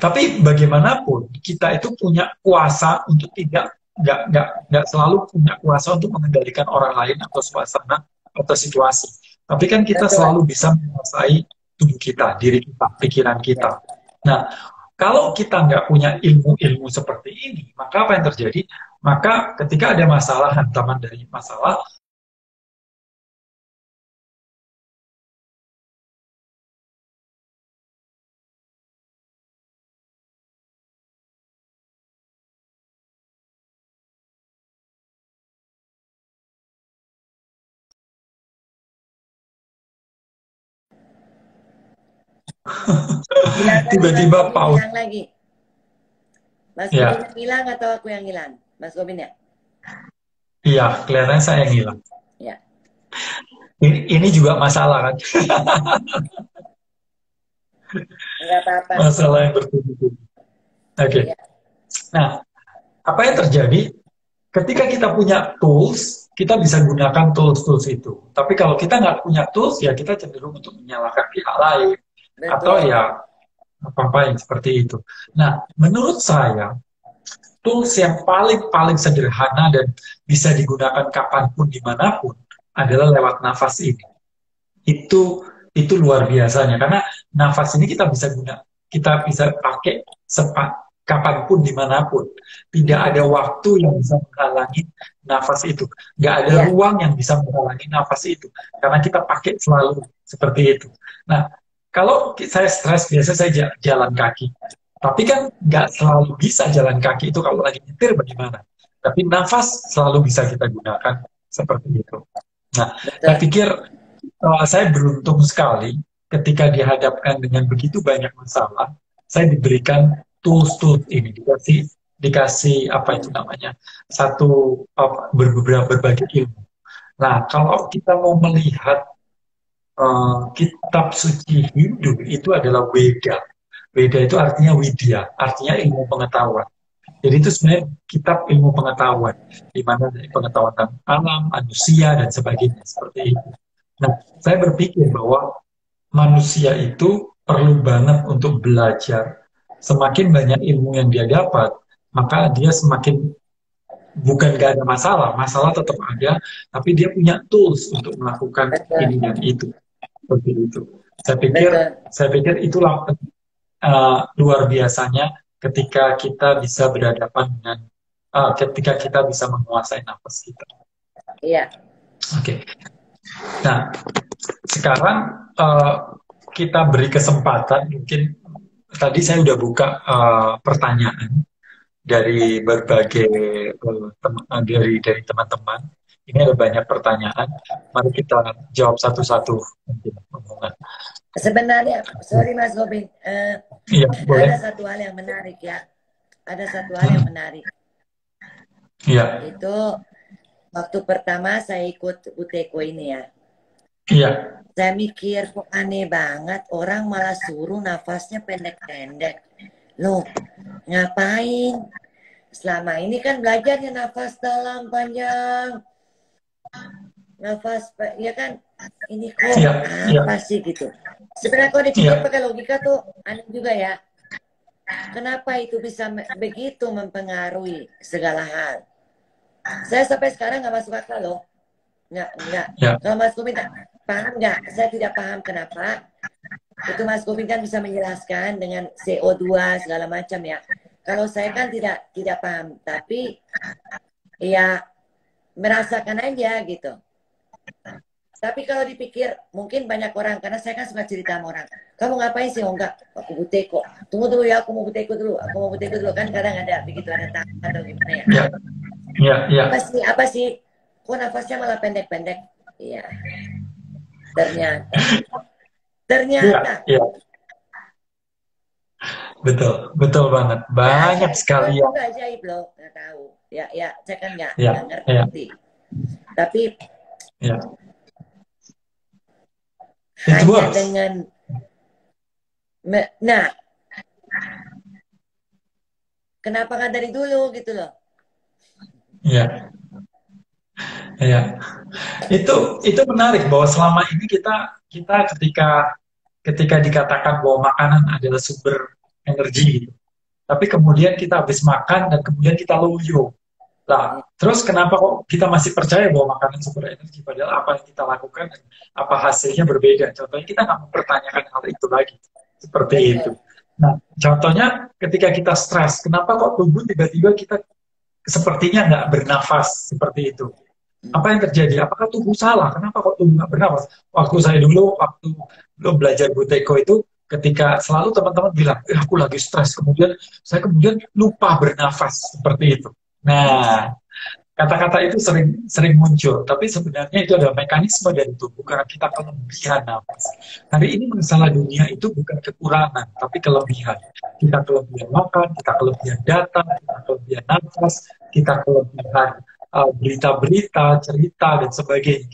tapi bagaimanapun kita itu punya kuasa untuk nggak selalu punya kuasa untuk mengendalikan orang lain atau suasana atau situasi. Tapi kan kita selalu bisa menguasai tubuh kita, diri kita, pikiran kita. Nah, kalau kita nggak punya ilmu-ilmu seperti ini, maka apa yang terjadi? Maka ketika ada masalah, hantaman dari masalah, tiba-tiba pause. Hilang lagi. Mas Gobin yang hilang atau aku yang hilang? Mas Gobin ya? Iya, kelihatannya saya yang hilang. Ya. Ini juga masalah kan? Enggak apa-apa. Masalah yang bertubi-tubi. Oke. Ya. Nah, apa yang terjadi? Ketika kita punya tools, kita bisa gunakan tools-tools itu. Tapi kalau kita nggak punya tools, ya kita cenderung untuk menyalahkan pihak lain. Betul. Atau ya apa-apa yang seperti itu. Nah, menurut saya, tools yang paling sederhana dan bisa digunakan kapanpun, dimanapun, adalah lewat nafas ini. Itu itu luar biasanya karena nafas ini kita bisa pakai kapanpun dimanapun. Tidak ada waktu yang bisa menghalangi nafas itu. Nggak ada Iya, ruang yang bisa menghalangi nafas itu karena kita pakai selalu seperti itu. Nah, kalau saya stres biasa saya jalan kaki. Tapi kan nggak selalu bisa jalan kaki itu kalau lagi nyetir bagaimana. Tapi nafas selalu bisa kita gunakan seperti itu. Nah, saya betul. pikir saya beruntung sekali ketika dihadapkan dengan begitu banyak masalah, saya diberikan tools-tools ini, dikasih apa itu namanya, berbagai ilmu. Nah, kalau kita mau melihat kitab suci Hindu itu adalah Weda. Weda itu artinya widya, artinya ilmu pengetahuan. Jadi itu sebenarnya kitab ilmu pengetahuan, di mana dari pengetahuan tentang alam, manusia, dan sebagainya, seperti itu. Nah, saya berpikir bahwa manusia itu perlu banget untuk belajar. Semakin banyak ilmu yang dia dapat, maka dia semakin bukan gak ada masalah, masalah tetap ada, tapi dia punya tools untuk melakukan Betul, ini dan itu. Seperti itu. Saya pikir, betul. saya pikir itulah luar biasanya ketika kita bisa berhadapan dengan, ketika kita bisa menguasai nafas kita. Iya, Oke. Nah, sekarang kita beri kesempatan, mungkin tadi saya udah buka pertanyaan dari berbagai dari teman-teman. Ini ada banyak pertanyaan. Mari kita jawab satu-satu mungkin omongan. sebenarnya, sorry Mas Robin, Iya, boleh. ada satu hal yang menarik ya. Ada satu hal yang menarik. Iya, Itu waktu pertama saya ikut UTEKO ini ya. iya, Saya mikir kok aneh banget orang malah suruh nafasnya pendek-pendek. Loh, ngapain? Selama ini kan belajarnya nafas dalam panjang. Nafas, ya kan? Ini kok iya, iya, apa sih gitu. Sebenarnya kalau dipikir iya, pakai logika tuh aneh juga ya. Kenapa itu bisa begitu mempengaruhi segala hal? Saya sampai sekarang nggak masuk akal loh. Nggak. iya, Kalau Mas Gumi paham nggak? Saya tidak paham kenapa. Itu Mas Gumi kan bisa menjelaskan dengan CO2 segala macam ya. Kalau saya kan tidak paham, tapi ya merasakan aja gitu. Tapi kalau dipikir, mungkin banyak orang, karena saya kan suka cerita sama orang. Kamu ngapain sih? Oh enggak, aku buteko. Tunggu dulu ya, aku mau buteko dulu. Aku mau buteko dulu. Kan kadang ada, begitu ada tangan atau gimana ya. iya, iya, iya, Apa sih? Kok nafasnya malah pendek-pendek? Iya, ternyata. iya, Ternyata. iya. Betul, betul banget. Ya, Banyak ajaib. Betul sekali yang, juga ajaib loh. Nggak tahu. Ya, saya kan nggak ya, ya, ngerti. Tapi ya. It hanya works. dengan... Nah, kenapa nggak dari dulu gitu loh? Ya, ya. Itu menarik bahwa selama ini kita ketika dikatakan bahwa makanan adalah sumber energi, gitu. Tapi kemudian kita habis makan dan kemudian kita loyo. Nah, terus kenapa kok kita masih percaya bahwa makanan sumber energi, padahal apa yang kita lakukan dan apa hasilnya berbeda. Contohnya kita nggak mempertanyakan hal itu lagi. Seperti itu. Betul. Nah, contohnya ketika kita stres, kenapa kok tubuh tiba-tiba kita sepertinya nggak bernafas seperti itu? Apa yang terjadi? Apakah tubuh salah? Kenapa kok tubuh nggak bernafas? Waktu belum belajar Buteyko itu, ketika selalu teman-teman bilang, aku lagi stres, saya kemudian lupa bernafas seperti itu. Nah, kata-kata itu sering sering muncul, tapi sebenarnya itu adalah mekanisme dari tubuh karena kita kelebihan nafas. Hari ini masalah dunia itu bukan kekurangan, tapi kelebihan. Kita kelebihan makan, kita kelebihan data, kita kelebihan nafas, kita kelebihan berita-berita, cerita, dan sebagainya.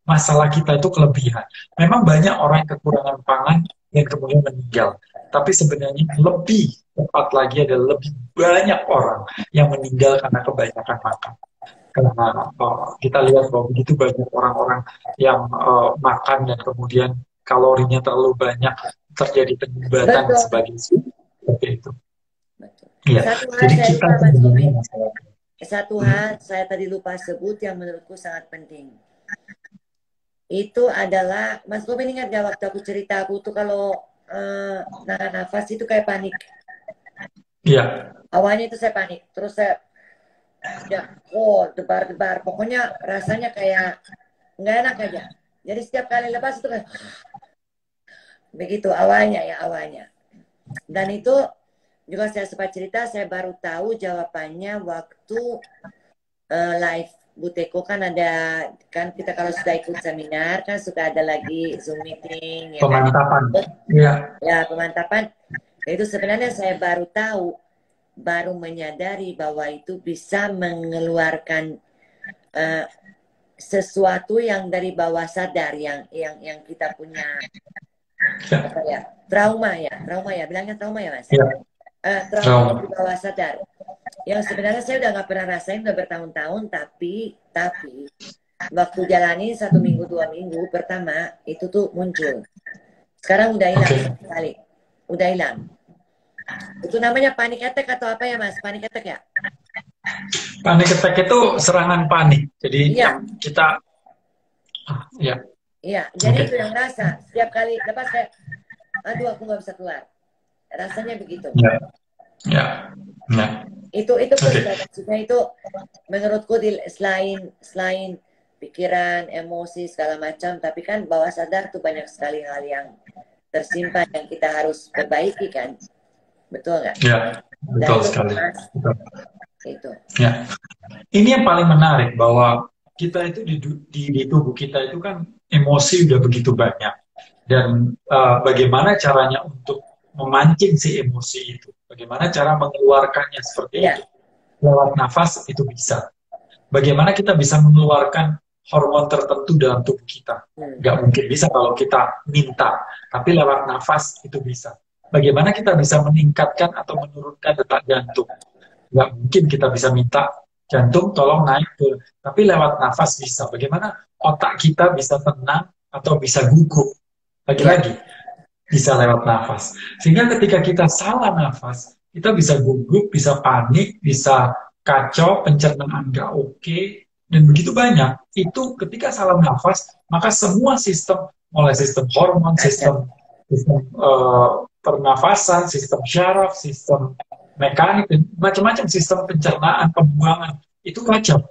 Masalah kita itu kelebihan. Memang banyak orang yang kekurangan pangan yang kemudian meninggal. Tapi sebenarnya lebih tepat lagi adalah lebih banyak orang yang meninggal karena kebanyakan makan. Karena kita lihat bahwa begitu banyak orang-orang yang makan dan kemudian kalorinya terlalu banyak, terjadi penyumbatan dan Betul. sebagainya. Seperti itu. Betul. Iya. Satu hal Jadi saya kita lupa Mas sebenarnya Bobi. masalah. Satu hal saya tadi lupa sebut yang menurutku sangat penting. itu adalah, Mas Boben ingat gak waktu aku cerita aku tuh kalau nahan nafas itu kayak panik. Iya. Awalnya itu saya panik, terus saya udah, oh debar-debar, pokoknya rasanya kayak nggak enak aja. Jadi setiap kali lepas itu kayak begitu awalnya ya awalnya. Dan itu juga saya sempat cerita, saya baru tahu jawabannya waktu live Buteko kan ada, kan kita kalau sudah ikut seminar kan suka ada lagi Zoom meeting ya kan. Pemantapan. Iya. Ya pemantapan. Itu sebenarnya saya baru tahu, baru menyadari bahwa itu bisa mengeluarkan sesuatu yang dari bawah sadar yang kita punya apa ya, trauma ya bilangnya trauma ya Mas. Iya. Trauma di bawah sadar yang sebenarnya saya udah nggak pernah rasain udah bertahun-tahun, tapi waktu jalani 1 minggu 2 minggu pertama itu tuh muncul. Sekarang udah hilang sekali, udah hilang. Itu namanya panic attack atau apa ya Mas? Panic attack ya? Panic attack itu serangan panik. Jadi yang kita Iya, jadi itu yang rasa setiap kali lepas kayak, aduh aku nggak bisa keluar. Rasanya begitu. Ya. Itu maksudnya itu menurutku selain pikiran, emosi segala macam, tapi kan bawah sadar tuh banyak sekali hal yang tersimpan yang kita harus perbaiki kan, betul nggak? Ya, betul sekali. Itu. Ya, ini yang paling menarik bahwa kita itu di tubuh kita itu kan emosi udah begitu banyak, dan bagaimana caranya untuk memancing si emosi itu, bagaimana cara mengeluarkannya seperti itu lewat nafas itu bisa. Bagaimana kita bisa mengeluarkan hormon tertentu dalam tubuh kita, nggak mungkin bisa kalau kita minta, tapi lewat nafas itu bisa. Bagaimana kita bisa meningkatkan atau menurunkan detak jantung, nggak mungkin kita bisa minta jantung tolong naik ke, tapi lewat nafas bisa. Bagaimana otak kita bisa tenang atau bisa gugup, lagi-lagi bisa lewat nafas. Sehingga ketika kita salah nafas, kita bisa gugup, bisa panik, bisa kacau, pencernaan nggak oke, dan begitu banyak. Itu ketika salah nafas, maka semua sistem, mulai sistem hormon, sistem pernafasan, sistem syaraf, sistem mekanik, macam-macam sistem pencernaan, pembuangan, itu kacau.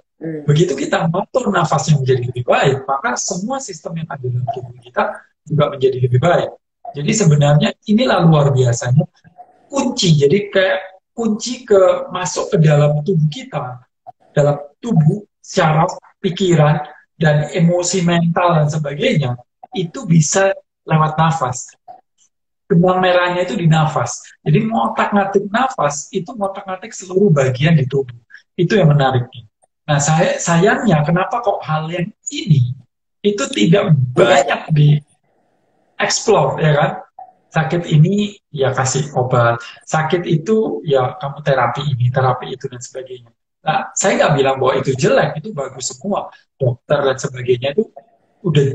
Begitu kita mengatur nafasnya menjadi lebih baik, maka semua sistem yang ada dalam tubuh kita juga menjadi lebih baik. Jadi sebenarnya inilah luar biasanya kunci. Jadi kayak kunci masuk ke dalam tubuh kita, dalam tubuh, syaraf, pikiran, dan emosi mental dan sebagainya, itu bisa lewat nafas. Benang merahnya itu di nafas. Jadi ngotak-ngatik nafas itu ngotak-ngatik seluruh bagian di tubuh. Itu yang menariknya. Nah, sayangnya kenapa kok hal yang ini itu tidak banyak di explore, ya kan? Sakit ini ya kasih obat, sakit itu ya kamu terapi ini, terapi itu, dan sebagainya. Nah, saya nggak bilang bahwa itu jelek, itu bagus semua. Dokter dan sebagainya itu udah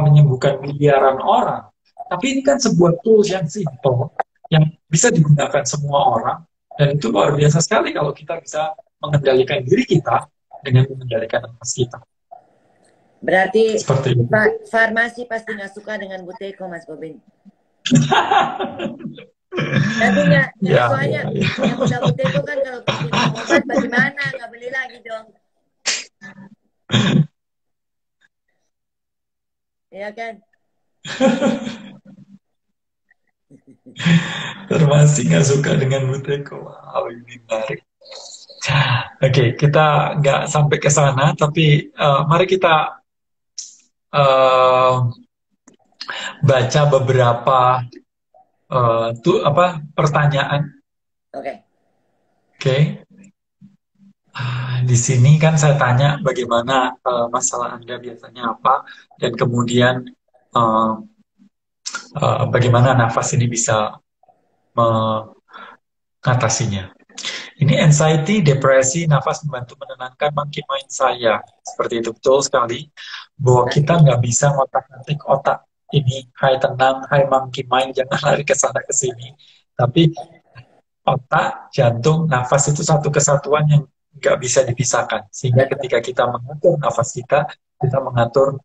menyembuhkan miliaran orang. Tapi ini kan sebuah tools yang simple, yang bisa digunakan semua orang, dan itu luar biasa sekali kalau kita bisa mengendalikan diri kita dengan mengendalikan nafas kita. Berarti farmasi pasti nggak suka dengan Buteko, Mas Boben. Nantinya, soalnya yang udah Buteko kan kalau bikin obat bagaimana, nggak beli lagi dong. Iya kan? Farmasi nggak suka dengan Buteko. Wow, ini menarik. Oke, kita nggak sampai ke sana, tapi mari kita baca beberapa pertanyaan. Oke. Di sini kan saya tanya bagaimana masalah Anda biasanya apa, dan kemudian bagaimana nafas ini bisa mengatasinya. Ini anxiety, depresi, nafas membantu menenangkan monkey mind saya. Seperti itu, betul sekali. Bahwa kita nggak bisa ngotak-ngatik otak ini, hai tenang, hai monkey mind, jangan lari ke sana ke sini. Tapi otak, jantung, nafas itu satu kesatuan yang nggak bisa dipisahkan. Sehingga ketika kita mengatur nafas kita mengatur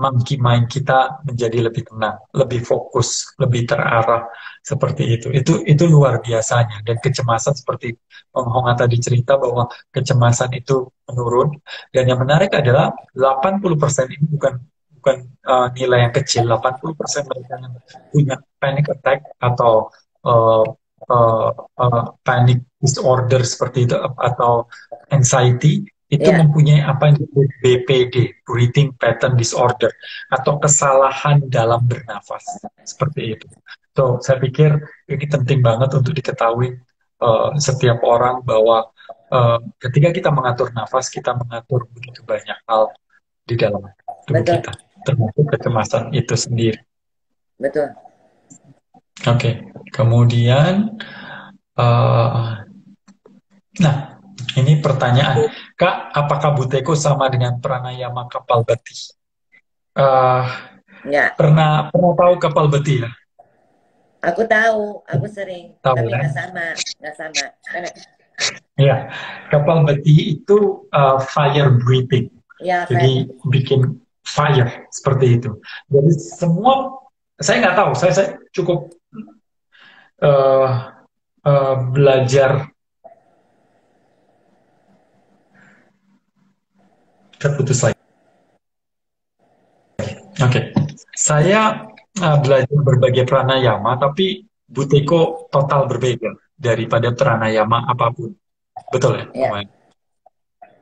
mind kita menjadi lebih tenang, lebih fokus, lebih terarah seperti itu. Itu luar biasanya. Dan kecemasan seperti Bang Honga tadi cerita bahwa kecemasan itu menurun. Dan yang menarik adalah 80% ini bukan bukan nilai yang kecil. 80% mereka yang punya panic attack atau uh, panic disorder seperti itu atau anxiety itu Ya, mempunyai apa yang disebut BPD, breathing pattern disorder, atau kesalahan dalam bernafas, seperti itu. So, saya pikir ini penting banget untuk diketahui setiap orang bahwa ketika kita mengatur nafas, kita mengatur begitu banyak hal di dalam tubuh betul, kita, termasuk kecemasan itu sendiri. betul. Oke, kemudian, nah, ini pertanyaan. Kak, apakah Buteko sama dengan pranayama kapal beti? Eh, Ya, pernah tahu kapal beti ya? aku tahu, aku sering, Tahu tapi kan? nggak sama. Karena, Ya, kapal beti itu fire breathing. ya, Jadi bikin fire seperti itu. Jadi semua, saya nggak tahu, saya cukup eh, belajar. Terputus lagi. Oke, saya belajar berbagai pranayama, tapi Buteko total berbeda daripada pranayama apapun. Betul ya, ya, Om? Ya.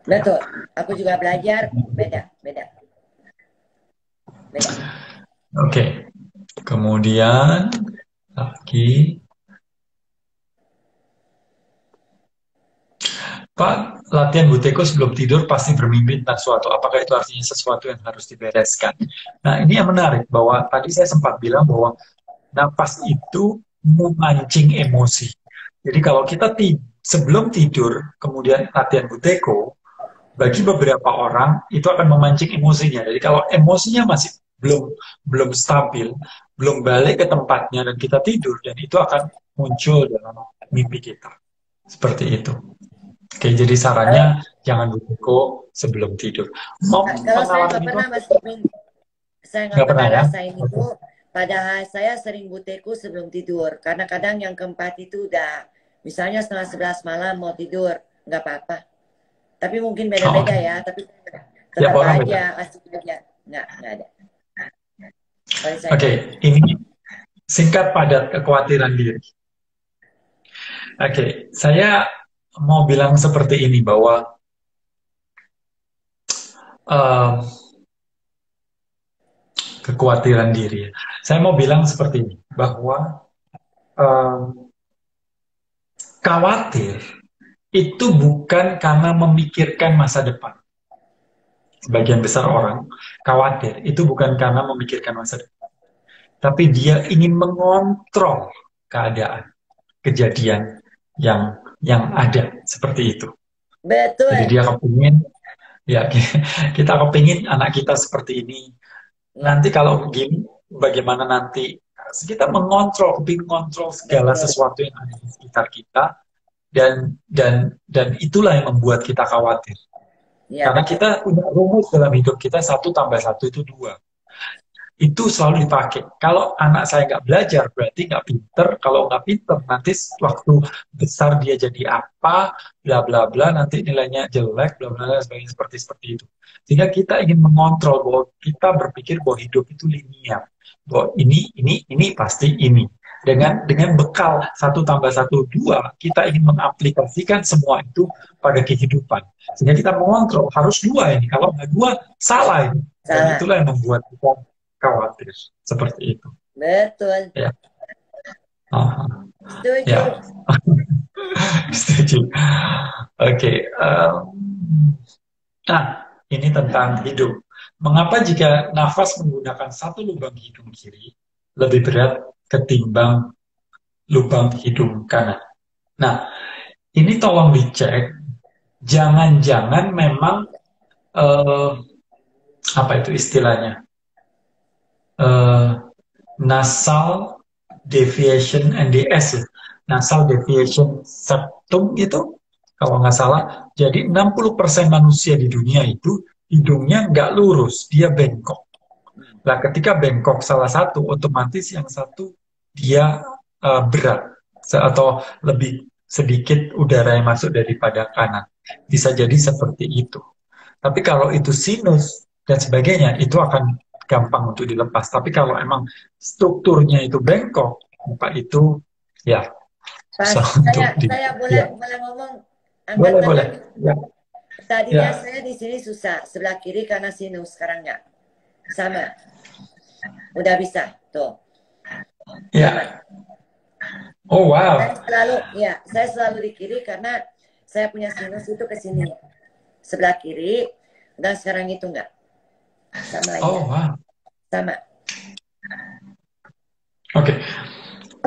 betul. Aku juga belajar, beda, beda, beda. Oke, kemudian lagi, Pak, latihan Buteko sebelum tidur pasti bermimpi tentang suatu. Apakah itu artinya sesuatu yang harus dibereskan? Nah, ini yang menarik, bahwa tadi saya sempat bilang bahwa napas itu memancing emosi. Jadi kalau kita sebelum tidur, kemudian latihan Buteko, bagi beberapa orang itu akan memancing emosinya. Jadi kalau emosinya masih belum belum stabil, belum balik ke tempatnya dan kita tidur, dan itu akan muncul dalam mimpi kita. Seperti itu. Oke, jadi Kalau, sarannya jangan Buteko sebelum tidur. Mau kalau saya pengalaman nggak itu pernah, Mas Kevin, saya nggak nggak pernah pernah ya? rasain Oke. itu. Padahal saya sering buteku sebelum tidur. Karena kadang yang keempat itu udah, misalnya setengah 11 malam mau tidur, nggak apa-apa. Tapi mungkin Oh, beda-beda oke. ya. Tapi Tiap tetap orang beda. aja asik aja. Nggak ada. Kalau saya Oke, nggak. ini singkat padat kekhawatiran diri. Oke, saya mau bilang seperti ini bahwa em, kekhawatiran diri. Saya mau bilang seperti ini bahwa em, khawatir itu bukan karena memikirkan masa depan. Sebagian besar orang khawatir itu bukan karena memikirkan masa depan, tapi dia ingin mengontrol keadaan, kejadian yang ada seperti itu. Jadi Betul. dia kepingin, ya kita kepingin anak kita seperti ini. Ya, Nanti kalau begini, bagaimana nanti? Kita mengontrol, kepingin mengontrol segala betul. sesuatu yang ada di sekitar kita, dan itulah yang membuat kita khawatir. Ya, Karena betul. kita punya rumus dalam hidup kita, 1 tambah 1 itu 2. Itu selalu dipakai. Kalau anak saya nggak belajar, berarti nggak pinter. Kalau nggak pinter, nanti waktu besar dia jadi apa, bla bla bla, nanti nilainya jelek, bla bla bla, sebagainya seperti itu. Sehingga kita ingin mengontrol bahwa kita berpikir bahwa hidup itu linear, bahwa ini pasti ini. Dengan bekal 1 tambah 1 2, kita ingin mengaplikasikan semua itu pada kehidupan. Sehingga kita mengontrol harus 2 ini. Kalau nggak 2, salah ini. Dan Salah. itulah yang membuat kita khawatir seperti itu. Betul. Ya. Aha. Setuju. Ya. Setuju. Oke. Nah, ini tentang hidup. Mengapa jika nafas menggunakan 1 lubang hidung kiri lebih berat ketimbang lubang hidung kanan? Nah, ini tolong dicek. Jangan-jangan memang apa itu istilahnya? Nasal deviation NDS, nasal deviation septum itu kalau nggak salah. Jadi 60% manusia di dunia itu hidungnya nggak lurus, dia bengkok. Nah, ketika bengkok salah satu, otomatis yang satu dia berat atau lebih sedikit udara yang masuk daripada kanan. Bisa jadi seperti itu. Tapi kalau itu sinus dan sebagainya, itu akan gampang untuk dilepas. Tapi kalau emang strukturnya itu bengkok, maka itu ya Pas susah untuk saya ya. boleh ngomong angkat Boleh, boleh. tangan. Ya, Tadinya ya, saya di sini susah sebelah kiri karena sinus, sekarang nggak. Sama, udah bisa tuh. Sama. ya. Oh, wow. Saya selalu di kiri karena saya punya sinus itu ke sini sebelah kiri, dan sekarang itu enggak. Sama aja. Oh, wow. Sama. Oke.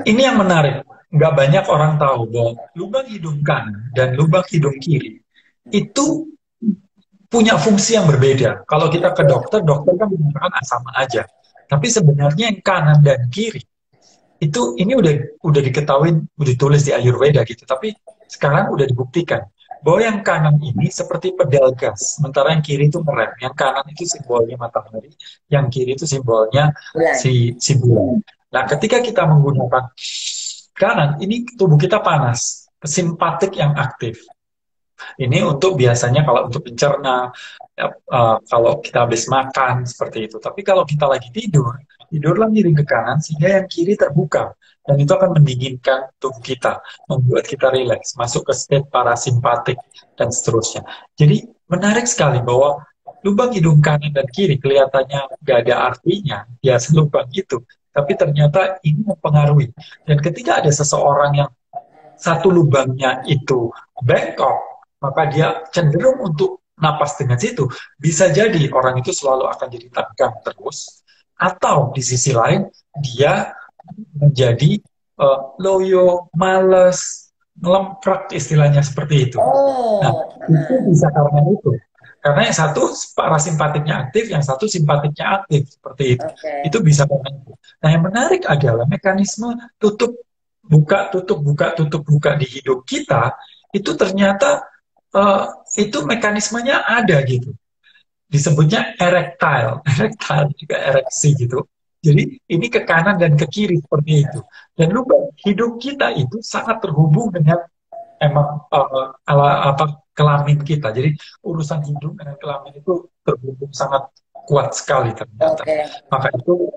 Ini yang menarik. Nggak banyak orang tahu bahwa lubang hidung kanan dan lubang hidung kiri itu punya fungsi yang berbeda. Kalau kita ke dokter, dokter kan mengatakan sama aja. Tapi sebenarnya yang kanan dan kiri itu ini udah diketahui, udah ditulis di Ayurveda gitu. Tapi sekarang udah dibuktikan bahwa yang kanan ini seperti pedal gas, sementara yang kiri itu ngerem. Yang kanan itu simbolnya matahari, yang kiri itu simbolnya Bulan. si bulan. Nah, ketika kita menggunakan kanan, ini tubuh kita panas, simpatik yang aktif. Ini untuk biasanya kalau untuk mencerna, kalau kita habis makan seperti itu. Tapi kalau kita lagi tidur, tidurlah miring ke kanan sehingga yang kiri terbuka. Dan itu akan mendinginkan tubuh kita, membuat kita rileks, masuk ke state parasimpatik, dan seterusnya. Jadi menarik sekali bahwa lubang hidung kanan dan kiri kelihatannya nggak ada artinya, biasa lubang itu. Tapi ternyata ini mempengaruhi. Dan ketika ada seseorang yang satu lubangnya itu bengkok, maka dia cenderung untuk napas dengan situ. Bisa jadi orang itu selalu akan jadi tegang terus, atau di sisi lain dia menjadi loyo, males, ngelemprak istilahnya seperti itu. Nah, Oh. itu bisa karena itu. Karena yang satu parasimpatiknya aktif, yang satu simpatiknya aktif seperti itu. Oke. Itu bisa karena itu. Nah, yang menarik adalah mekanisme tutup buka tutup buka tutup buka di hidup kita itu ternyata eh, itu mekanismenya ada gitu. Disebutnya erectile, erectile juga ereksi gitu. Jadi ini ke kanan dan ke kiri seperti itu. Dan lubang hidup kita itu sangat terhubung dengan emang kelamin kita. Jadi urusan hidung dengan kelamin itu terhubung sangat kuat sekali ternyata. Oke. Maka itu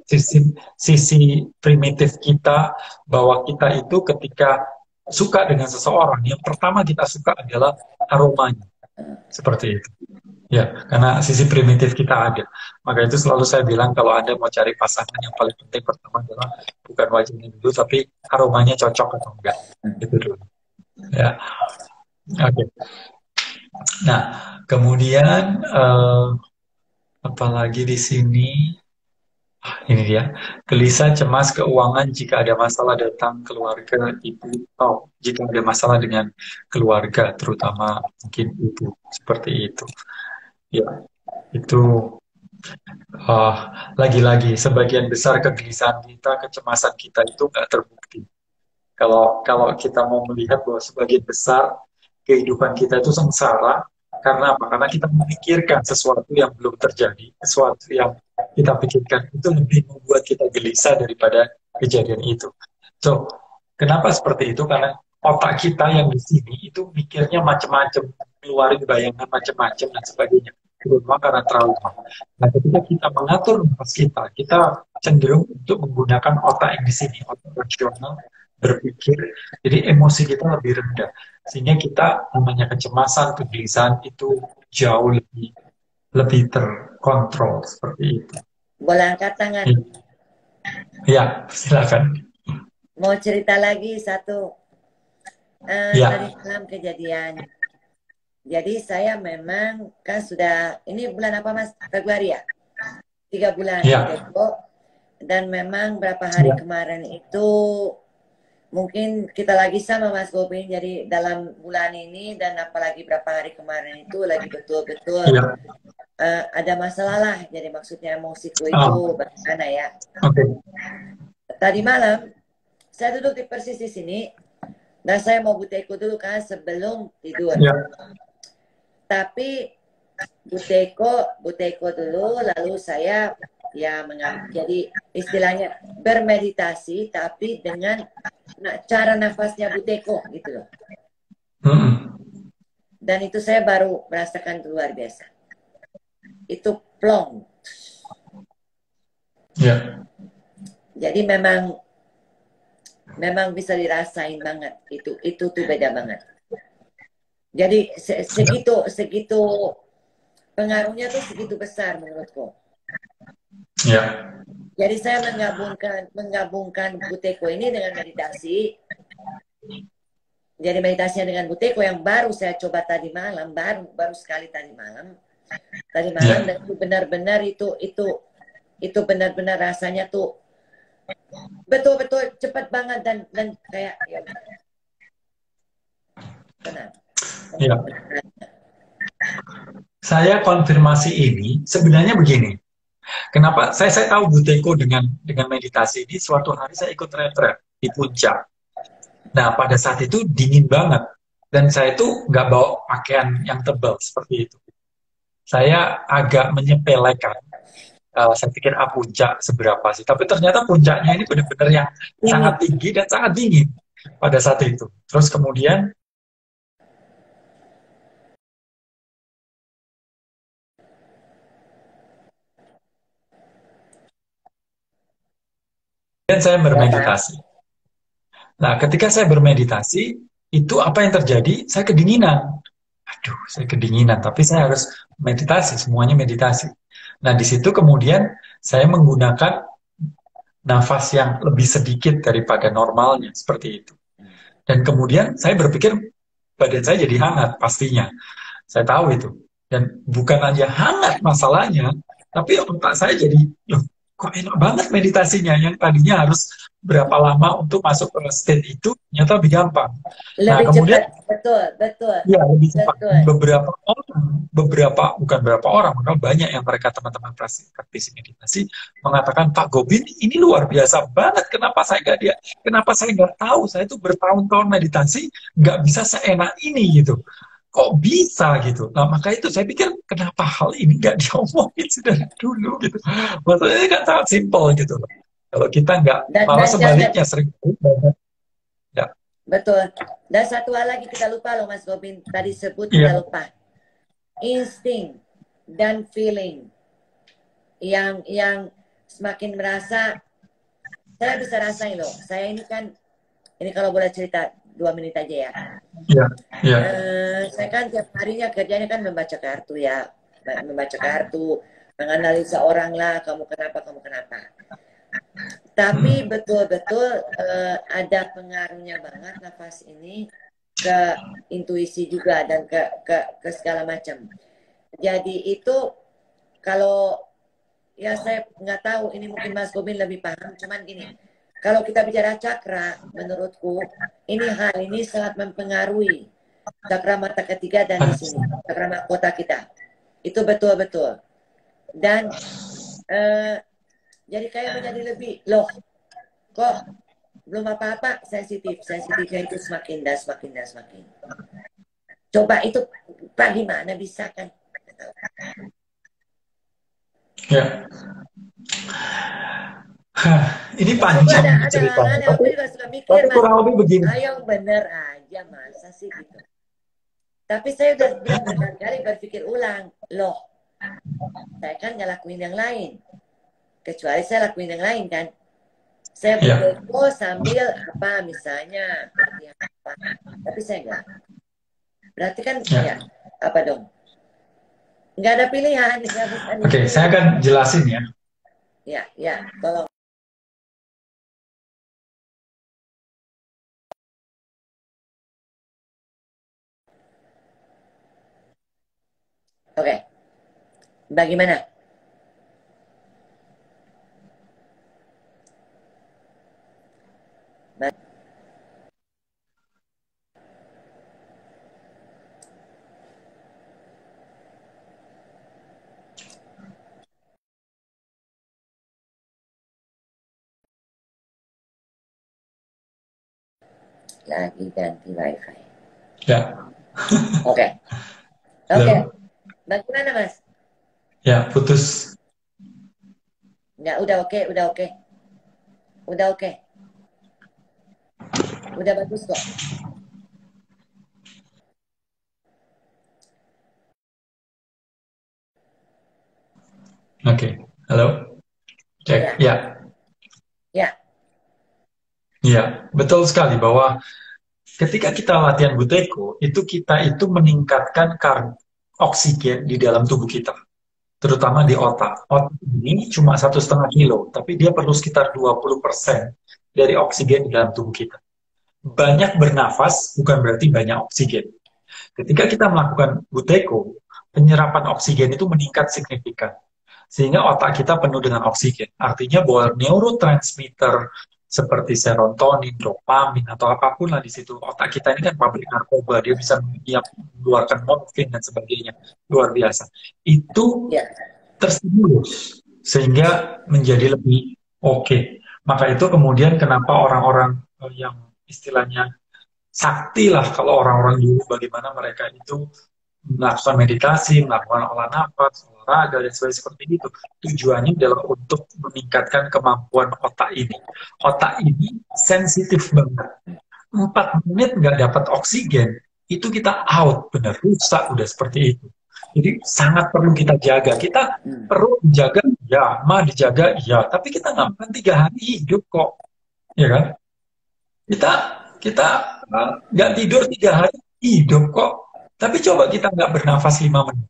sisi primitif kita bahwa kita itu ketika suka dengan seseorang, yang pertama kita suka adalah aromanya. Seperti itu. Ya, karena sisi primitif kita ada. Maka itu selalu saya bilang kalau Anda mau cari pasangan, yang paling penting pertama adalah bukan wajahnya dulu, tapi aromanya cocok atau enggak. Itu dulu. Ya, oke. Nah, kemudian apalagi di sini, ini dia, gelisah, cemas, keuangan jika ada masalah datang keluarga ibu, jika ada masalah dengan keluarga, terutama mungkin ibu, seperti itu. Ya, itu lagi-lagi sebagian besar kegelisahan kita, kecemasan kita itu nggak terbukti. Kalau kita mau melihat bahwa sebagian besar kehidupan kita itu sengsara, karena apa? Karena kita memikirkan sesuatu yang belum terjadi, sesuatu yang kita pikirkan itu lebih membuat kita gelisah daripada kejadian itu. So, kenapa seperti itu? Karena otak kita yang di sini itu mikirnya macam-macam, keluarin bayangan macam-macam dan sebagainya, terutama karena trauma. Nah, ketika kita mengatur nafas kita cenderung untuk menggunakan otak yang di sini, otak rasional, berpikir, jadi emosi kita lebih rendah. Sehingga kita namanya kecemasan, kegelisahan itu jauh lebih terkontrol seperti itu. Boleh angkat tangan. Ya, silakan. Mau cerita lagi satu. Tadi malam kejadian. Jadi saya memang kan sudah, ini bulan apa Mas? Februari ya? 3 bulan. Ya. Dan memang berapa hari kemarin itu mungkin kita lagi sama Mas Gopin, jadi dalam bulan ini dan apalagi berapa hari kemarin itu lagi betul-betul ada masalah lah. Jadi maksudnya emosiku itu bagaimana ya. Tadi malam saya duduk di persis di sini dan saya mau buteko dulu kan sebelum tidur. Tapi buteko dulu, lalu saya Ya, jadi istilahnya bermeditasi tapi dengan cara nafasnya Buteko gitu loh. Dan itu saya baru merasakan luar biasa. Itu plong. Ya. Jadi memang bisa dirasain banget. Itu tuh beda banget. Jadi segitu pengaruhnya tuh segitu besar menurutku. Ya. Jadi saya menggabungkan Buteko ini dengan meditasi. Jadi meditasinya dengan Buteko yang baru saya coba tadi malam, baru sekali tadi malam. Dan itu benar-benar itu benar-benar rasanya tuh betul-betul cepat banget dan kayak ya benar. Ya. Saya konfirmasi ini sebenarnya begini. Kenapa saya tahu Buteko dengan meditasi ini, suatu hari saya ikut retret di puncak. Nah, pada saat itu dingin banget dan saya itu nggak bawa pakaian yang tebal seperti itu. Saya agak menyepelekan. Saya pikir puncak seberapa sih, tapi ternyata puncaknya ini benar-benar yang sangat tinggi dan sangat dingin pada saat itu. Terus kemudian saya bermeditasi. Nah, ketika saya bermeditasi, itu apa yang terjadi? Saya kedinginan. Aduh, saya kedinginan, tapi saya harus meditasi, semuanya meditasi. Nah, di situ kemudian saya menggunakan nafas yang lebih sedikit daripada normalnya, seperti itu. Dan kemudian saya berpikir badan saya jadi hangat, pastinya. Saya tahu itu. Dan bukan aja hangat masalahnya, tapi otak saya jadi, loh, kok enak banget meditasinya, yang tadinya harus berapa lama untuk masuk ke state itu, ternyata lebih gampang. Nah, Lebih kemudian, cepat, betul. ya lebih cepat. Betul. Beberapa orang, banyak yang mereka teman-teman praktisi meditasi mengatakan, Pak Gobin, ini luar biasa banget. Kenapa saya nggak tahu? Saya itu bertahun-tahun meditasi, nggak bisa seenak ini gitu. Kok bisa gitu? Nah, maka itu saya pikir kenapa hal ini nggak diomongin dari dulu gitu. Maksudnya ini kan sangat simpel gitu loh. Kalau kita nggak, malah sebaliknya sering banget. Ya. Betul. Dan satu hal lagi kita lupa loh Mas Gobin, tadi sebut kita lupa. Insting dan feeling yang semakin merasa, saya bisa rasain loh. Saya ini kan, ini kalau boleh cerita 2 menit aja ya. Iya. Saya kan tiap harinya kerjanya kan membaca kartu ya, menganalisa orang lah, kamu kenapa. Tapi betul-betul ada pengaruhnya banget nafas ini ke intuisi juga dan ke segala macam. Jadi itu kalau ya saya nggak tahu, ini mungkin Mas Gobin lebih paham, cuman gini. Kalau kita bicara cakra, menurutku hal ini sangat mempengaruhi cakra mata ketiga dan di sini, cakra mahkota kita. Itu betul-betul. Dan jadi kayak menjadi lebih, loh, kok belum apa-apa, sensitifnya itu semakin. Coba itu bagaimana bisa kan? Ya. Ini panjang ceritanya. Aku juga suka mikir, Mas, kurang lebih begini. Ayo bener aja, masa sih gitu. Tapi saya udah berkali-kali berpikir ulang, loh, saya kan nggak lakuin yang lain. Kecuali saya lakuin yang lain kan. Saya berdoa sambil apa misalnya, apa. Tapi saya nggak. Berarti kan ya apa dong? Nggak ada pilihan. Oke, saya akan jelasin ya. Ya, tolong. Oke. Bagaimana? Lagi ganti wifi. Ya. Oke. Bagaimana Mas? Ya, putus. Ya, udah oke, udah oke. Udah oke. Udah bagus kok. Oke, halo, cek, Ya, ya, ya. ya, betul sekali bahwa ketika kita latihan Buteyko, itu kita itu meningkatkan oksigen di dalam tubuh kita, terutama di otak. Otak ini cuma 1,5 kilo, tapi dia perlu sekitar 20% dari oksigen di dalam tubuh kita. Banyak bernafas bukan berarti banyak oksigen. Ketika kita melakukan Buteyko, penyerapan oksigen itu meningkat signifikan. Sehingga otak kita penuh dengan oksigen. Artinya bahwa neurotransmitter seperti serotonin, dopamin, atau apapun lah di situ. Otak kita ini kan pabrik narkoba, dia bisa mengeluarkan morfin dan sebagainya. Luar biasa. Itu Ya. terstimulus, sehingga menjadi lebih oke. Maka itu kemudian kenapa orang-orang yang istilahnya sakti lah, kalau orang-orang dulu bagaimana mereka itu melakukan meditasi, melakukan olah nafas, olahraga, dan sebagainya seperti itu. Tujuannya adalah untuk meningkatkan kemampuan otak ini. Otak ini sensitif banget. 4 menit nggak dapat oksigen, itu kita out, benar, rusak, udah seperti itu. Jadi sangat perlu kita jaga. Kita perlu dijaga, ya, dijaga, ya. Tapi kita nggak makan 3 hari hidup kok, ya kan? Kita nggak tidur 3 hari hidup kok. Tapi coba kita nggak bernafas 5 menit,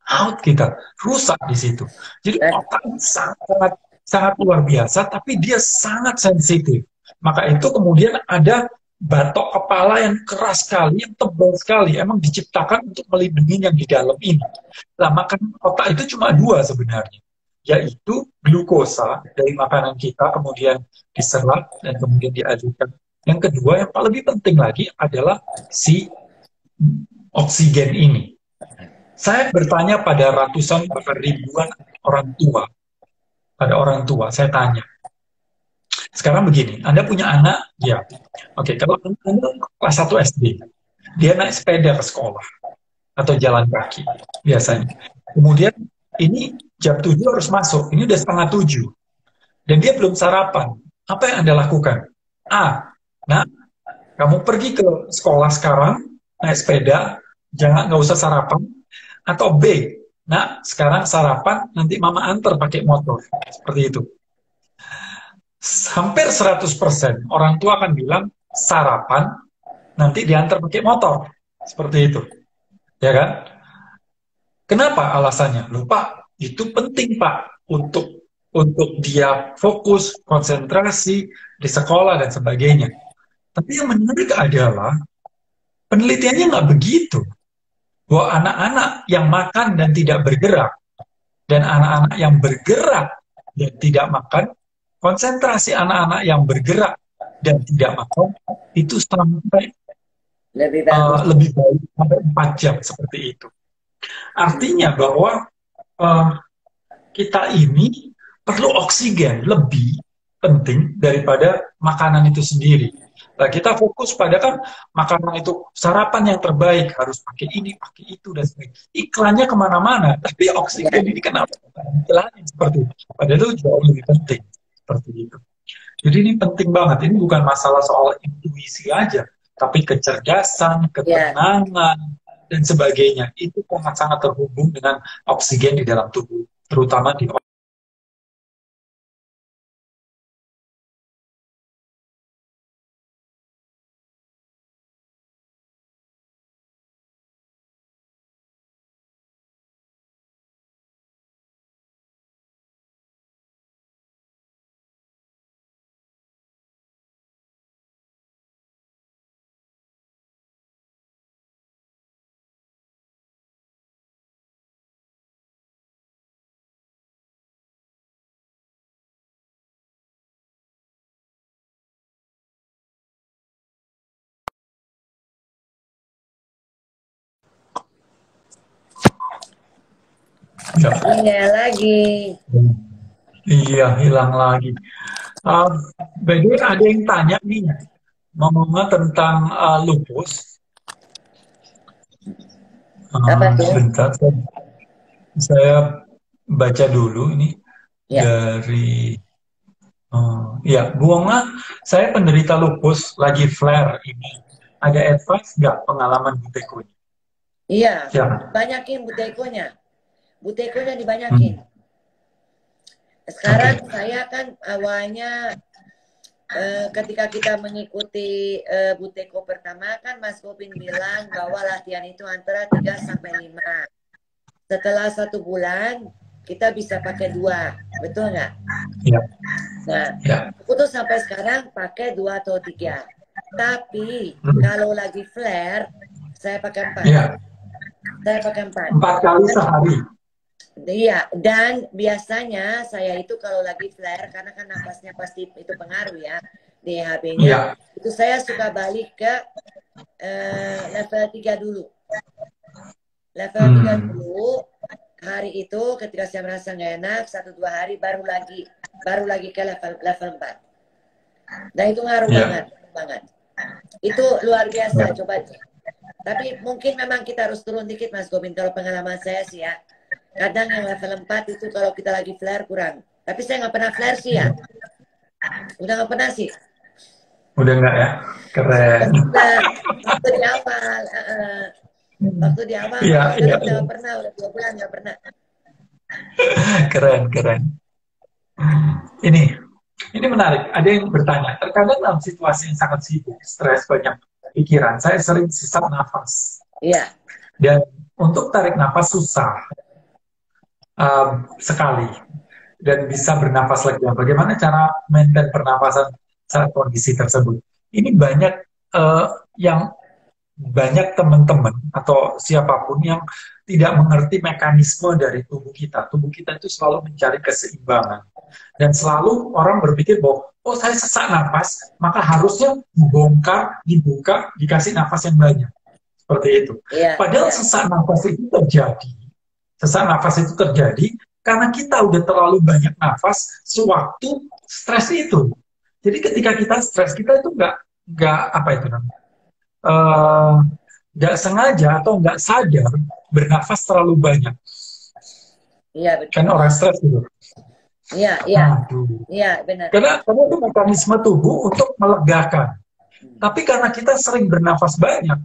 out kita, rusak di situ. Jadi otak sangat sangat luar biasa, tapi dia sangat sensitif. Maka itu kemudian ada batok kepala yang keras sekali, yang tebal sekali, emang diciptakan untuk melindungi yang di dalam ini. Nah, makan otak itu cuma 2 sebenarnya, yaitu glukosa dari makanan kita kemudian diserap dan kemudian dialirkan. Yang kedua, yang lebih penting lagi adalah si oksigen ini. Saya bertanya pada ratusan bahkan ribuan orang tua. Pada orang tua, saya tanya. Sekarang begini, Anda punya anak, ya. Oke, kalau Anda kelas 1 SD, dia naik sepeda ke sekolah atau jalan kaki biasanya. Kemudian ini jam 7 harus masuk, ini udah setengah 7. Dan dia belum sarapan. Apa yang Anda lakukan? A, nah, kamu pergi ke sekolah sekarang, naik sepeda, nggak usah sarapan. Atau B, nah sekarang sarapan, nanti mama antar pakai motor. Seperti itu. Hampir 100% orang tua akan bilang sarapan, nanti diantar pakai motor. Seperti itu. Ya kan? Kenapa alasannya? Loh Pak, itu penting Pak untuk dia fokus, konsentrasi di sekolah dan sebagainya. Tapi yang menarik adalah penelitiannya nggak begitu. Bahwa anak-anak yang makan dan tidak bergerak, dan anak-anak yang bergerak dan tidak makan, konsentrasi anak-anak yang bergerak dan tidak makan, itu sampai lebih baik sampai 4 jam seperti itu. Artinya bahwa kita ini perlu oksigen lebih penting daripada makanan itu sendiri. Nah, kita fokus pada kan makanan itu sarapan yang terbaik, harus pakai ini, pakai itu, dan sebagainya. Iklannya kemana-mana, tapi oksigen ini kenapa iklannya seperti itu? Padahal itu jauh lebih penting seperti itu. Jadi ini penting banget. Ini bukan masalah soal intuisi aja, tapi kecerdasan, ketenangan, dan sebagainya. Itu sangat-sangat terhubung dengan oksigen di dalam tubuh, terutama di Iya lagi. Iya, hilang lagi. By the way, ada yang tanya nih, ngomong tentang lupus. Apa tuh? Sebentar, saya baca dulu ini. Ya. Dari ya, Bunga, saya penderita lupus lagi flare ini. Ada advice nggak pengalaman butekonya? Iya, Silakan. banyakin butekonya. Butekonya dibanyakin. Hmm, Sekarang Oke. saya kan awalnya ketika kita mengikuti Buteko pertama kan Mas Gopin bilang bahwa latihan itu antara 3 sampai 5. Setelah 1 bulan kita bisa pakai 2, betul nggak? Ya, Nah, ya. aku tuh sampai sekarang pakai 2 atau 3. Tapi Hmm, kalau lagi flare, saya pakai 4. ya. Saya pakai 4. 4 kali sehari. Iya, dan biasanya saya itu kalau lagi flare, karena kan nafasnya pasti itu pengaruh ya, DHB-nya, Iya. itu saya suka balik ke level 3 dulu. Level 3 Hmm, dulu, hari itu ketika saya merasa nggak enak, 1-2 hari baru lagi ke level 4. Dan itu ngaruh ya. banget, banget. Itu luar biasa, Ya. coba cek. Tapi mungkin memang kita harus turun dikit Mas Gobin, kalau pengalaman saya sih ya. Kadang yang level 4 itu kalau kita lagi flare kurang. Tapi saya nggak pernah flare sih ya. Udah nggak pernah sih. Udah nggak ya? Keren. Udah, waktu di awal. Waktu di awal, Iya, kalau iya, sekarang udah iya. nggak pernah. Udah 2 bulan nggak pernah. Keren, keren. Ini menarik. Ada yang bertanya, terkadang dalam situasi yang sangat sibuk, stres, banyak pikiran, saya sering sesak nafas. Iya, Dan untuk tarik nafas susah sekali. Dan bisa bernafas lega. Bagaimana cara maintain pernapasan saat kondisi tersebut? Ini banyak eh, yang banyak teman-teman atau siapapun yang tidak mengerti mekanisme dari tubuh kita. Tubuh kita itu selalu mencari keseimbangan. Dan selalu orang berpikir bahwa, oh saya sesak nafas, maka harusnya dibongkar, dibuka, dikasih nafas yang banyak. Seperti itu. iya, Padahal iya. sesak nafas itu terjadi. Sesak nafas itu terjadi karena kita udah terlalu banyak nafas sewaktu stres itu. Jadi ketika kita stres, kita itu nggak apa itu namanya, eh, nggak sengaja atau nggak sadar bernafas terlalu banyak. Iya, Kan betul. orang stres gitu. Iya, iya. Aduh. Iya, benar. Karena itu mekanisme tubuh untuk melegakan. Tapi karena kita sering bernafas banyak,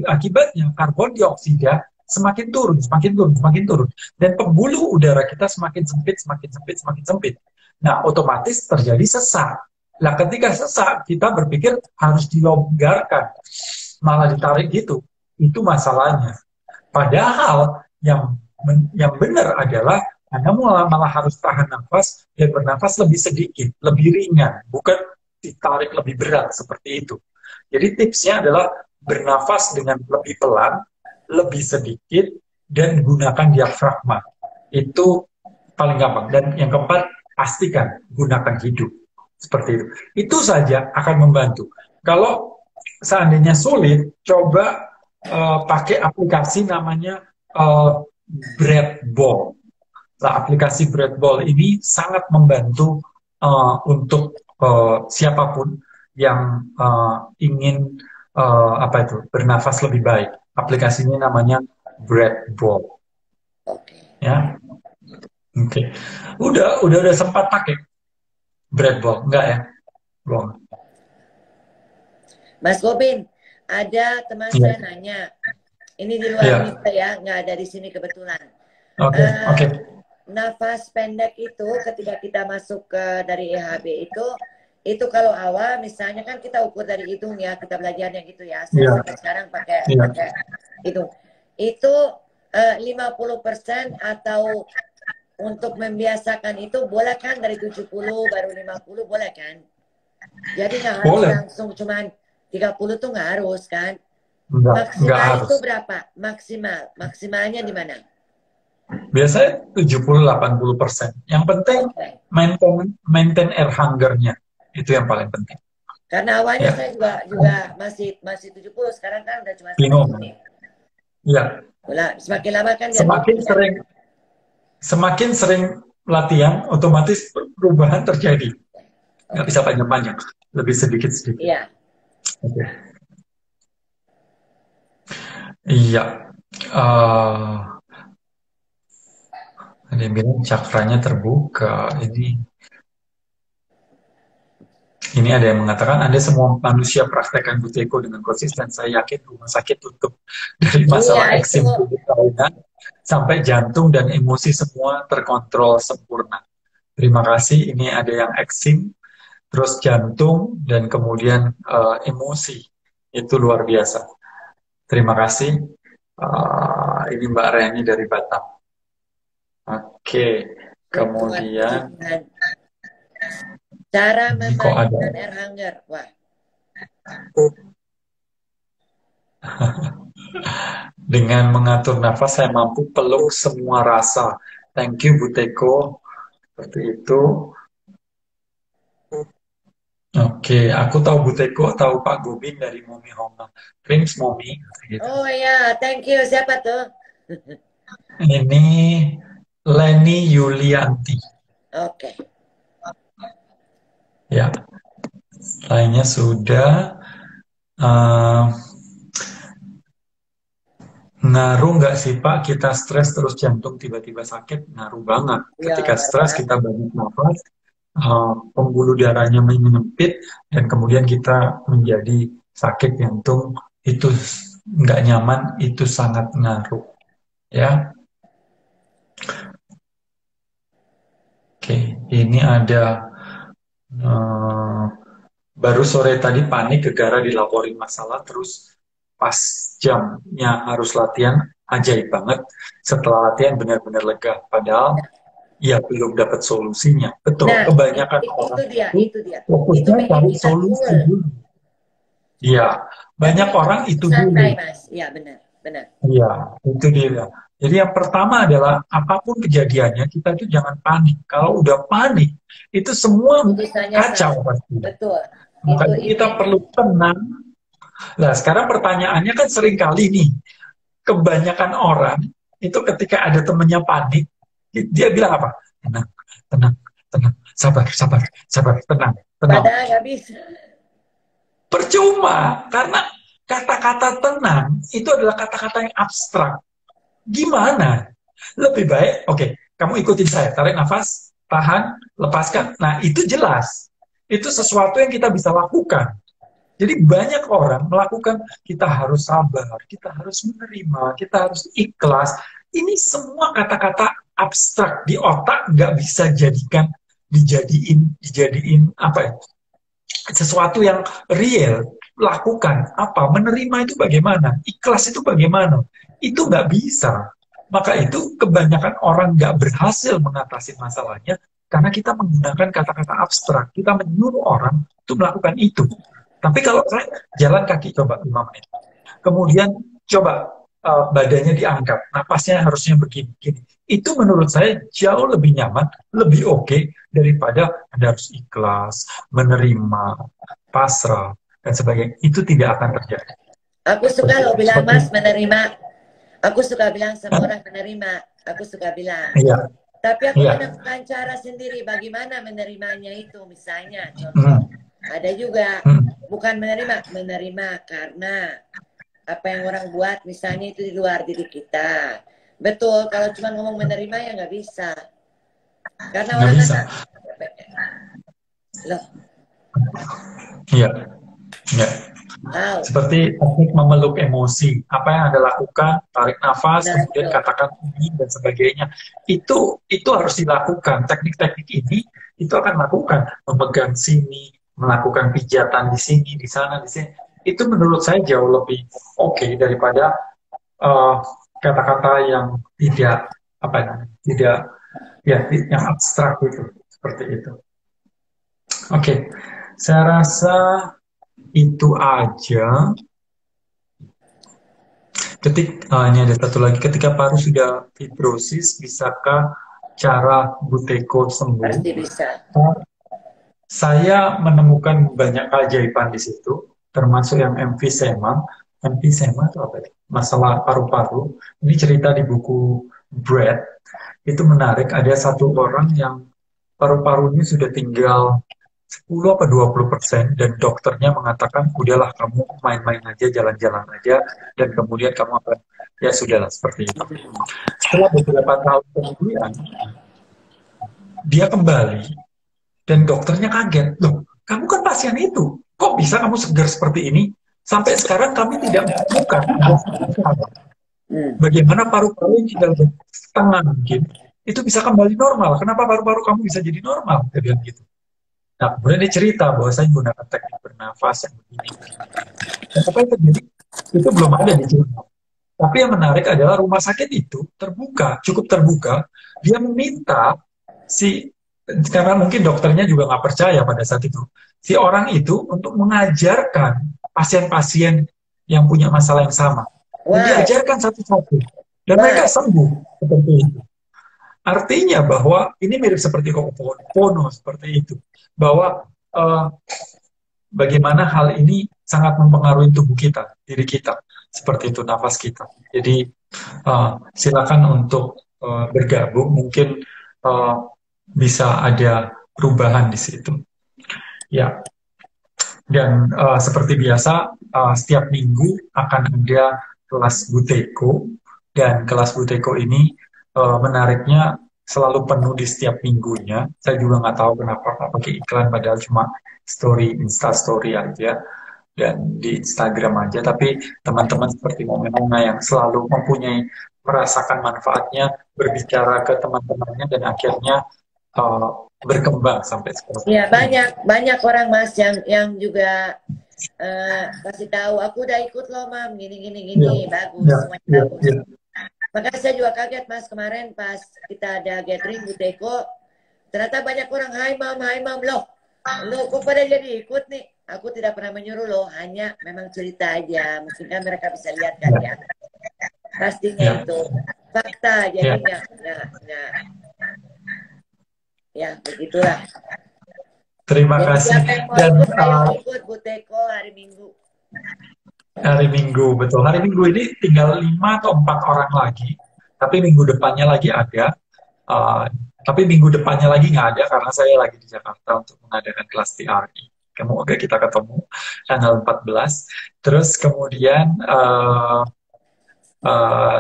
akibatnya karbon dioksida semakin turun, semakin turun, semakin turun. Dan pembuluh udara kita semakin sempit, semakin sempit, semakin sempit. Nah, otomatis terjadi sesak. Nah, ketika sesak, kita berpikir harus dilonggarkan, malah ditarik gitu. Itu masalahnya. Padahal yang benar adalah Anda malah harus tahan nafas dan bernafas lebih sedikit, lebih ringan, bukan ditarik lebih berat seperti itu. Jadi tipsnya adalah bernafas dengan lebih pelan, lebih sedikit, dan gunakan diafragma. Itu paling gampang. Dan yang keempat, pastikan gunakan hidung. Seperti itu. Itu saja akan membantu. Kalau seandainya sulit, coba pakai aplikasi namanya uh, Breadball. Nah, aplikasi Breadball ini sangat membantu untuk siapapun yang ingin apa itu bernafas lebih baik. Aplikasinya namanya Breadball. Oke. Ya, oke. Okay. Udah sempat pakai Breadball, enggak ya? Belum. Mas Gobin, ada teman Iya, saya nanya, ini di luar iya. misa ya, nggak ada di sini kebetulan. Oke, Eh, oke. nafas pendek itu ketika kita masuk ke dari EHB itu kalau awal misalnya kan kita ukur dari hidung ya, kita belajarnya gitu ya. Saya Iya, sampai sekarang pakai iya. pakai hidung. Itu 50% atau untuk membiasakan itu boleh kan dari 70 baru 50 boleh kan? Jadi nggak harus Boleh. langsung cuman 30 tuh nggak harus kan? Enggak Maksimal harus. itu berapa? Maksimalnya di mana? Biasanya 70-80%. Yang penting Oke. maintain air hunger-nya. Itu yang paling penting. Karena awalnya Ya, saya juga masih 70, sekarang kan udah cuma sampai bingung. sini. Ya, Semakin lama kan dia semakin turun ya. sering semakin sering latihan, otomatis perubahan terjadi. Nggak Oke. bisa panjang-panjang, lebih sedikit-sedikit. Iya. Oke. Iya. Eh, Ada yang bilang cakranya terbuka. Ini ada yang mengatakan Anda semua manusia praktekkan Buteyko dengan konsisten. Saya yakin rumah sakit tutup dari Iya, masalah itu. eksim tubuh tahunan sampai jantung dan emosi semua terkontrol sempurna. Terima kasih. Ini ada yang eksim, terus jantung dan kemudian emosi. Itu luar biasa. Terima kasih. Ini Mbak Reni dari Batam. Oke, Tuhan, puji kemudian Tuhan. Cara ini kok ada memainkan air hunger. Wah, dengan mengatur nafas saya mampu peluk semua rasa. Thank you Bu Teko. Seperti itu. Oke, aku tahu Bu Teko, tahu Pak Gobin dari Momi Homa. Thanks Momi. Gitu. oh ya, thank you. Siapa tuh? Ini Leni Yulianti. Oke. Ya, lainnya sudah. Eh, ngaruh nggak sih Pak kita stres terus jantung tiba-tiba sakit? Ngaruh banget. Ya, Ketika baru stres banget. kita banyak nafas, pembuluh darahnya menyempit dan kemudian kita menjadi sakit jantung itu nggak nyaman, itu sangat ngaruh ya. Oke, ini ada eh, baru sore tadi panik gegara dilaporin masalah terus pas jamnya harus latihan ajaib banget setelah latihan benar-benar lega padahal ya belum dapat solusinya. Betul, Nah, kebanyakan itu orang dia, itu itu dia. Itu fokusnya bikin cari kita solusi cool. dulu. Iya, Tapi banyak orang itu itu dulu. santai, Mas. Ya, benar, benar. Iya, itu dia. Jadi yang pertama adalah apapun kejadiannya kita tuh jangan panik. Kalau udah panik, itu semua Keputusannya kacau salah. pasti. Betul. Makanya Itu kita yang perlu tenang. Nah, sekarang pertanyaannya kan sering kali nih, kebanyakan orang itu ketika ada temennya panik, dia bilang apa? Tenang, tenang, tenang, sabar, sabar, sabar, tenang, tenang. padahal nggak bisa. Percuma, karena kata-kata tenang itu adalah kata-kata yang abstrak. Gimana? Lebih baik, oke, kamu ikutin saya, tarik nafas, tahan, lepaskan. Nah, itu jelas. Itu sesuatu yang kita bisa lakukan. Jadi banyak orang melakukan, kita harus sabar, kita harus menerima, kita harus ikhlas. Ini semua kata-kata abstrak di otak nggak bisa dijadiin apa ya? Sesuatu yang real. Lakukan apa? Menerima itu bagaimana? Ikhlas itu bagaimana? Itu nggak bisa. Maka itu kebanyakan orang nggak berhasil mengatasi masalahnya karena kita menggunakan kata-kata abstrak. Kita menyuruh orang untuk melakukan itu. Tapi kalau saya jalan kaki coba 5 menit. Kemudian coba badannya diangkat, napasnya harusnya begini. Itu menurut saya jauh lebih nyaman, lebih oke daripada Anda harus ikhlas, menerima, pasrah, dan sebagainya. Itu tidak akan terjadi. Aku suka lo bilang, Seperti, Mas, menerima. Aku suka bilang sama orang menerima. Aku suka bilang. iya, Tapi aku iya. menemukan cara sendiri bagaimana menerimanya itu. Misalnya, Hmm, contoh. Ada juga, hmm. bukan menerima karena apa yang orang buat misalnya itu di luar diri kita. Betul, kalau cuma ngomong menerima ya nggak bisa. Karena Nggak orang bisa. anak, loh, Iya, iya. tahu. Seperti teknik memeluk emosi. Apa yang Anda lakukan, tarik nafas, Nah, kemudian itu. katakan ini dan sebagainya. Itu harus dilakukan. Teknik-teknik ini itu akan lakukan. Memegang sini, melakukan pijatan di sini, di sana, di sini. Itu menurut saya jauh lebih oke daripada eh, kata-kata yang tidak apa ya, tidak ya yang abstrak itu seperti itu. Oke, saya rasa itu aja. Ini ada satu lagi, ketika paru sudah fibrosis, bisakah cara Buteyko sembuh? Pasti bisa. Saya menemukan banyak keajaiban di situ, termasuk yang emfisema. Emfisema itu apa? Masalah paru-paru. Ini cerita di buku Bread. Itu menarik. Ada satu orang yang paru-parunya sudah tinggal 10 apa 20%, dan dokternya mengatakan udahlah kamu main-main aja, jalan-jalan aja, dan kemudian kamu akan, ya sudahlah seperti itu. Setelah beberapa tahun kemudian dia kembali dan dokternya kaget, loh kamu kan pasien itu, kok bisa kamu segar seperti ini? Sampai sekarang kami tidak menemukan bagaimana paru-paru yang sudah setengah mungkin itu bisa kembali normal. Kenapa paru-paru kamu bisa jadi normal? Dia bilang gitu. Nah, kemudian dia cerita bahwa saya menggunakan teknik bernafas yang begini. Dan apa yang terjadi? Itu belum ada di jurnal. Tapi yang menarik adalah rumah sakit itu terbuka, cukup terbuka. Dia meminta si, karena mungkin dokternya juga nggak percaya pada saat itu, si orang itu untuk mengajarkan pasien-pasien yang punya masalah yang sama. Dan diajarkan satu-satu. Dan mereka sembuh seperti itu. Artinya bahwa ini mirip seperti Ho'oponopono, seperti itu. Bahwa bagaimana hal ini sangat mempengaruhi tubuh kita, diri kita. Seperti itu, nafas kita. Jadi silakan untuk bergabung, mungkin bisa ada perubahan di situ. Ya, dan seperti biasa, setiap minggu akan ada kelas Buteyko, dan kelas Buteyko ini menariknya selalu penuh di setiap minggunya. Saya juga nggak tahu kenapa nggak pakai iklan, padahal cuma story, Insta story aja, dan di Instagram aja. Tapi teman-teman seperti Momen-Mona yang selalu mempunyai, merasakan manfaatnya, berbicara ke teman-temannya, dan akhirnya berkembang sampai sekarang. Ya, banyak orang Mas yang juga kasih tahu, aku udah ikut loh Mam, gini, bagus, semuanya bagus. Makanya saya juga kaget Mas, kemarin pas kita ada gathering Buteyko, ternyata banyak orang, hai Mam, loh kok pada jadi ikut nih? Aku tidak pernah menyuruh loh, hanya memang cerita aja. Mungkin kan mereka bisa lihat kan ya. Pastinya itu fakta, jadinya nggak. Ya, begitulah. Terima kasih. Dan ikut Buteyko hari Minggu. Hari Minggu, betul. Hari Minggu ini tinggal 5 atau 4 orang lagi. Tapi minggu depannya lagi ada. Tapi minggu depannya lagi nggak ada karena saya lagi di Jakarta untuk mengadakan kelas TRI. Semoga kita ketemu tanggal 14. Terus kemudian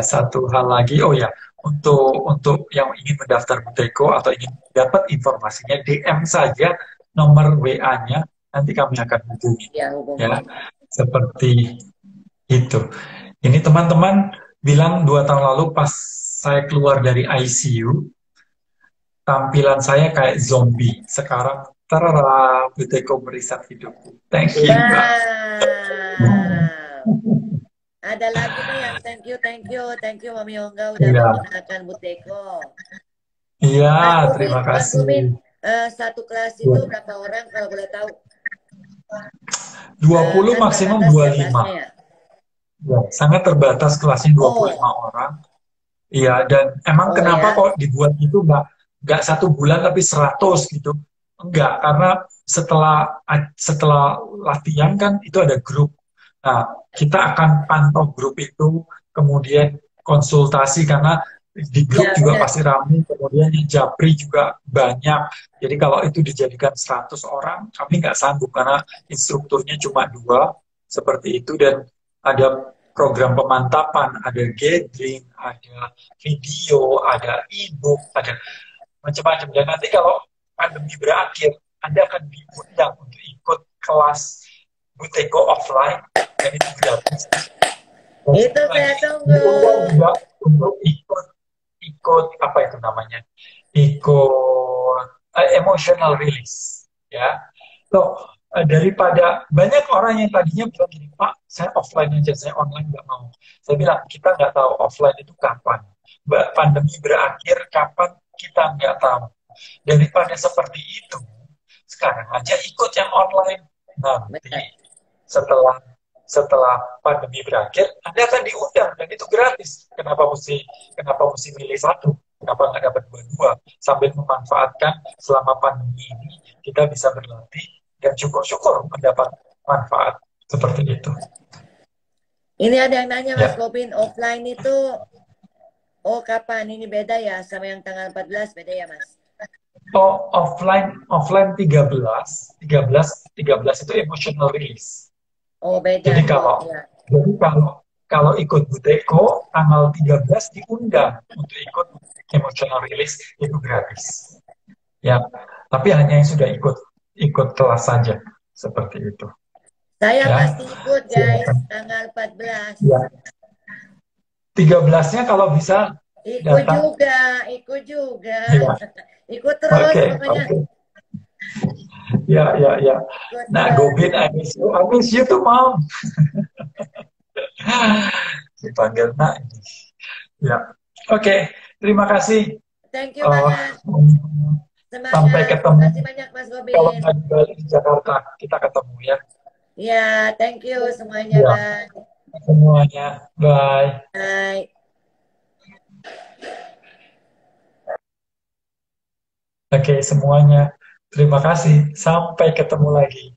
satu hal lagi, oh ya, untuk yang ingin mendaftar Buteyko atau ingin dapat informasinya, DM saja nomor WA-nya, nanti kami akan hubungi. Ya, seperti itu. Ini teman-teman bilang 2 tahun lalu pas saya keluar dari ICU, tampilan saya kayak zombie. Sekarang tarara, Buteyko merisap hidupku. Thank you. Ada lagi nih yang thank you Mami Ongga udah menggunakan Buteyko. Iya, terima kasih. Satu kelas itu berapa orang kalau boleh tahu? 20 maksimum 25. Ya, sangat terbatas kelasnya 25 orang. Iya, dan emang kenapa kok dibuat itu nggak 1 bulan tapi 100 gitu? Enggak, karena setelah latihan kan itu ada grup. Nah, kita akan pantau grup itu, kemudian konsultasi karena di grup juga pasti ramai, kemudian yang japri juga banyak. Jadi kalau itu dijadikan 100 orang, kami nggak sanggup karena instrukturnya cuma 2, seperti itu, dan ada program pemantapan, ada gathering, ada video, ada e-book, ada macam-macam. Dan nanti kalau pandemi berakhir, Anda akan diundang untuk ikut kelas Buteyko offline, dan itu gratis. Itu saya tunggu. Juga untuk ikut apa itu namanya? Ikut emotional release, ya. So, daripada banyak orang yang tadinya bilang gini, Pak, saya offline aja, saya online nggak mau. Saya bilang, kita nggak tahu offline itu kapan. Pandemi berakhir, kapan kita nggak tahu. Daripada seperti itu, sekarang aja ikut yang online. Nanti setelah pandemi berakhir, Anda akan diundang dan itu gratis. Kenapa mesti milih 1? Kenapa nggak dapat 2 sambil memanfaatkan selama pandemi ini kita bisa berlatih dan syukur-syukur mendapat manfaat seperti itu. Ini ada yang nanya Mas Bobin, offline itu kapan? Ini beda ya sama yang tanggal 14, beda ya Mas? Oh, offline 13 itu emotional release. Oh, beda Jadi tuh. kalau Ya. jadi kalau ikut Buteko tanggal 13 diundang untuk ikut emotional release itu gratis. Ya, tapi hanya yang sudah ikut ikut kelas saja seperti itu. Saya Ya, pasti ikut, guys, silakan. tanggal 14. Ya, 13-nya kalau bisa Ikut datang. juga, ikut juga. Ya, Ikut terus oke, pokoknya. oke. Ya, ya, ya. Ikut Nah, terus. Gobin, I miss you too, Mom. Dipanggil nak. Ya, oke. Terima kasih. Thank you Eh, banget. sampai Semangat. ketemu. Makasih banyak, Mas Kalau Robin. nggak di Bali, di Jakarta, kita ketemu ya. Ya, thank you semuanya, Ya, Bang. semuanya. Bye. Bye. Oke, semuanya. Terima kasih. Sampai ketemu lagi.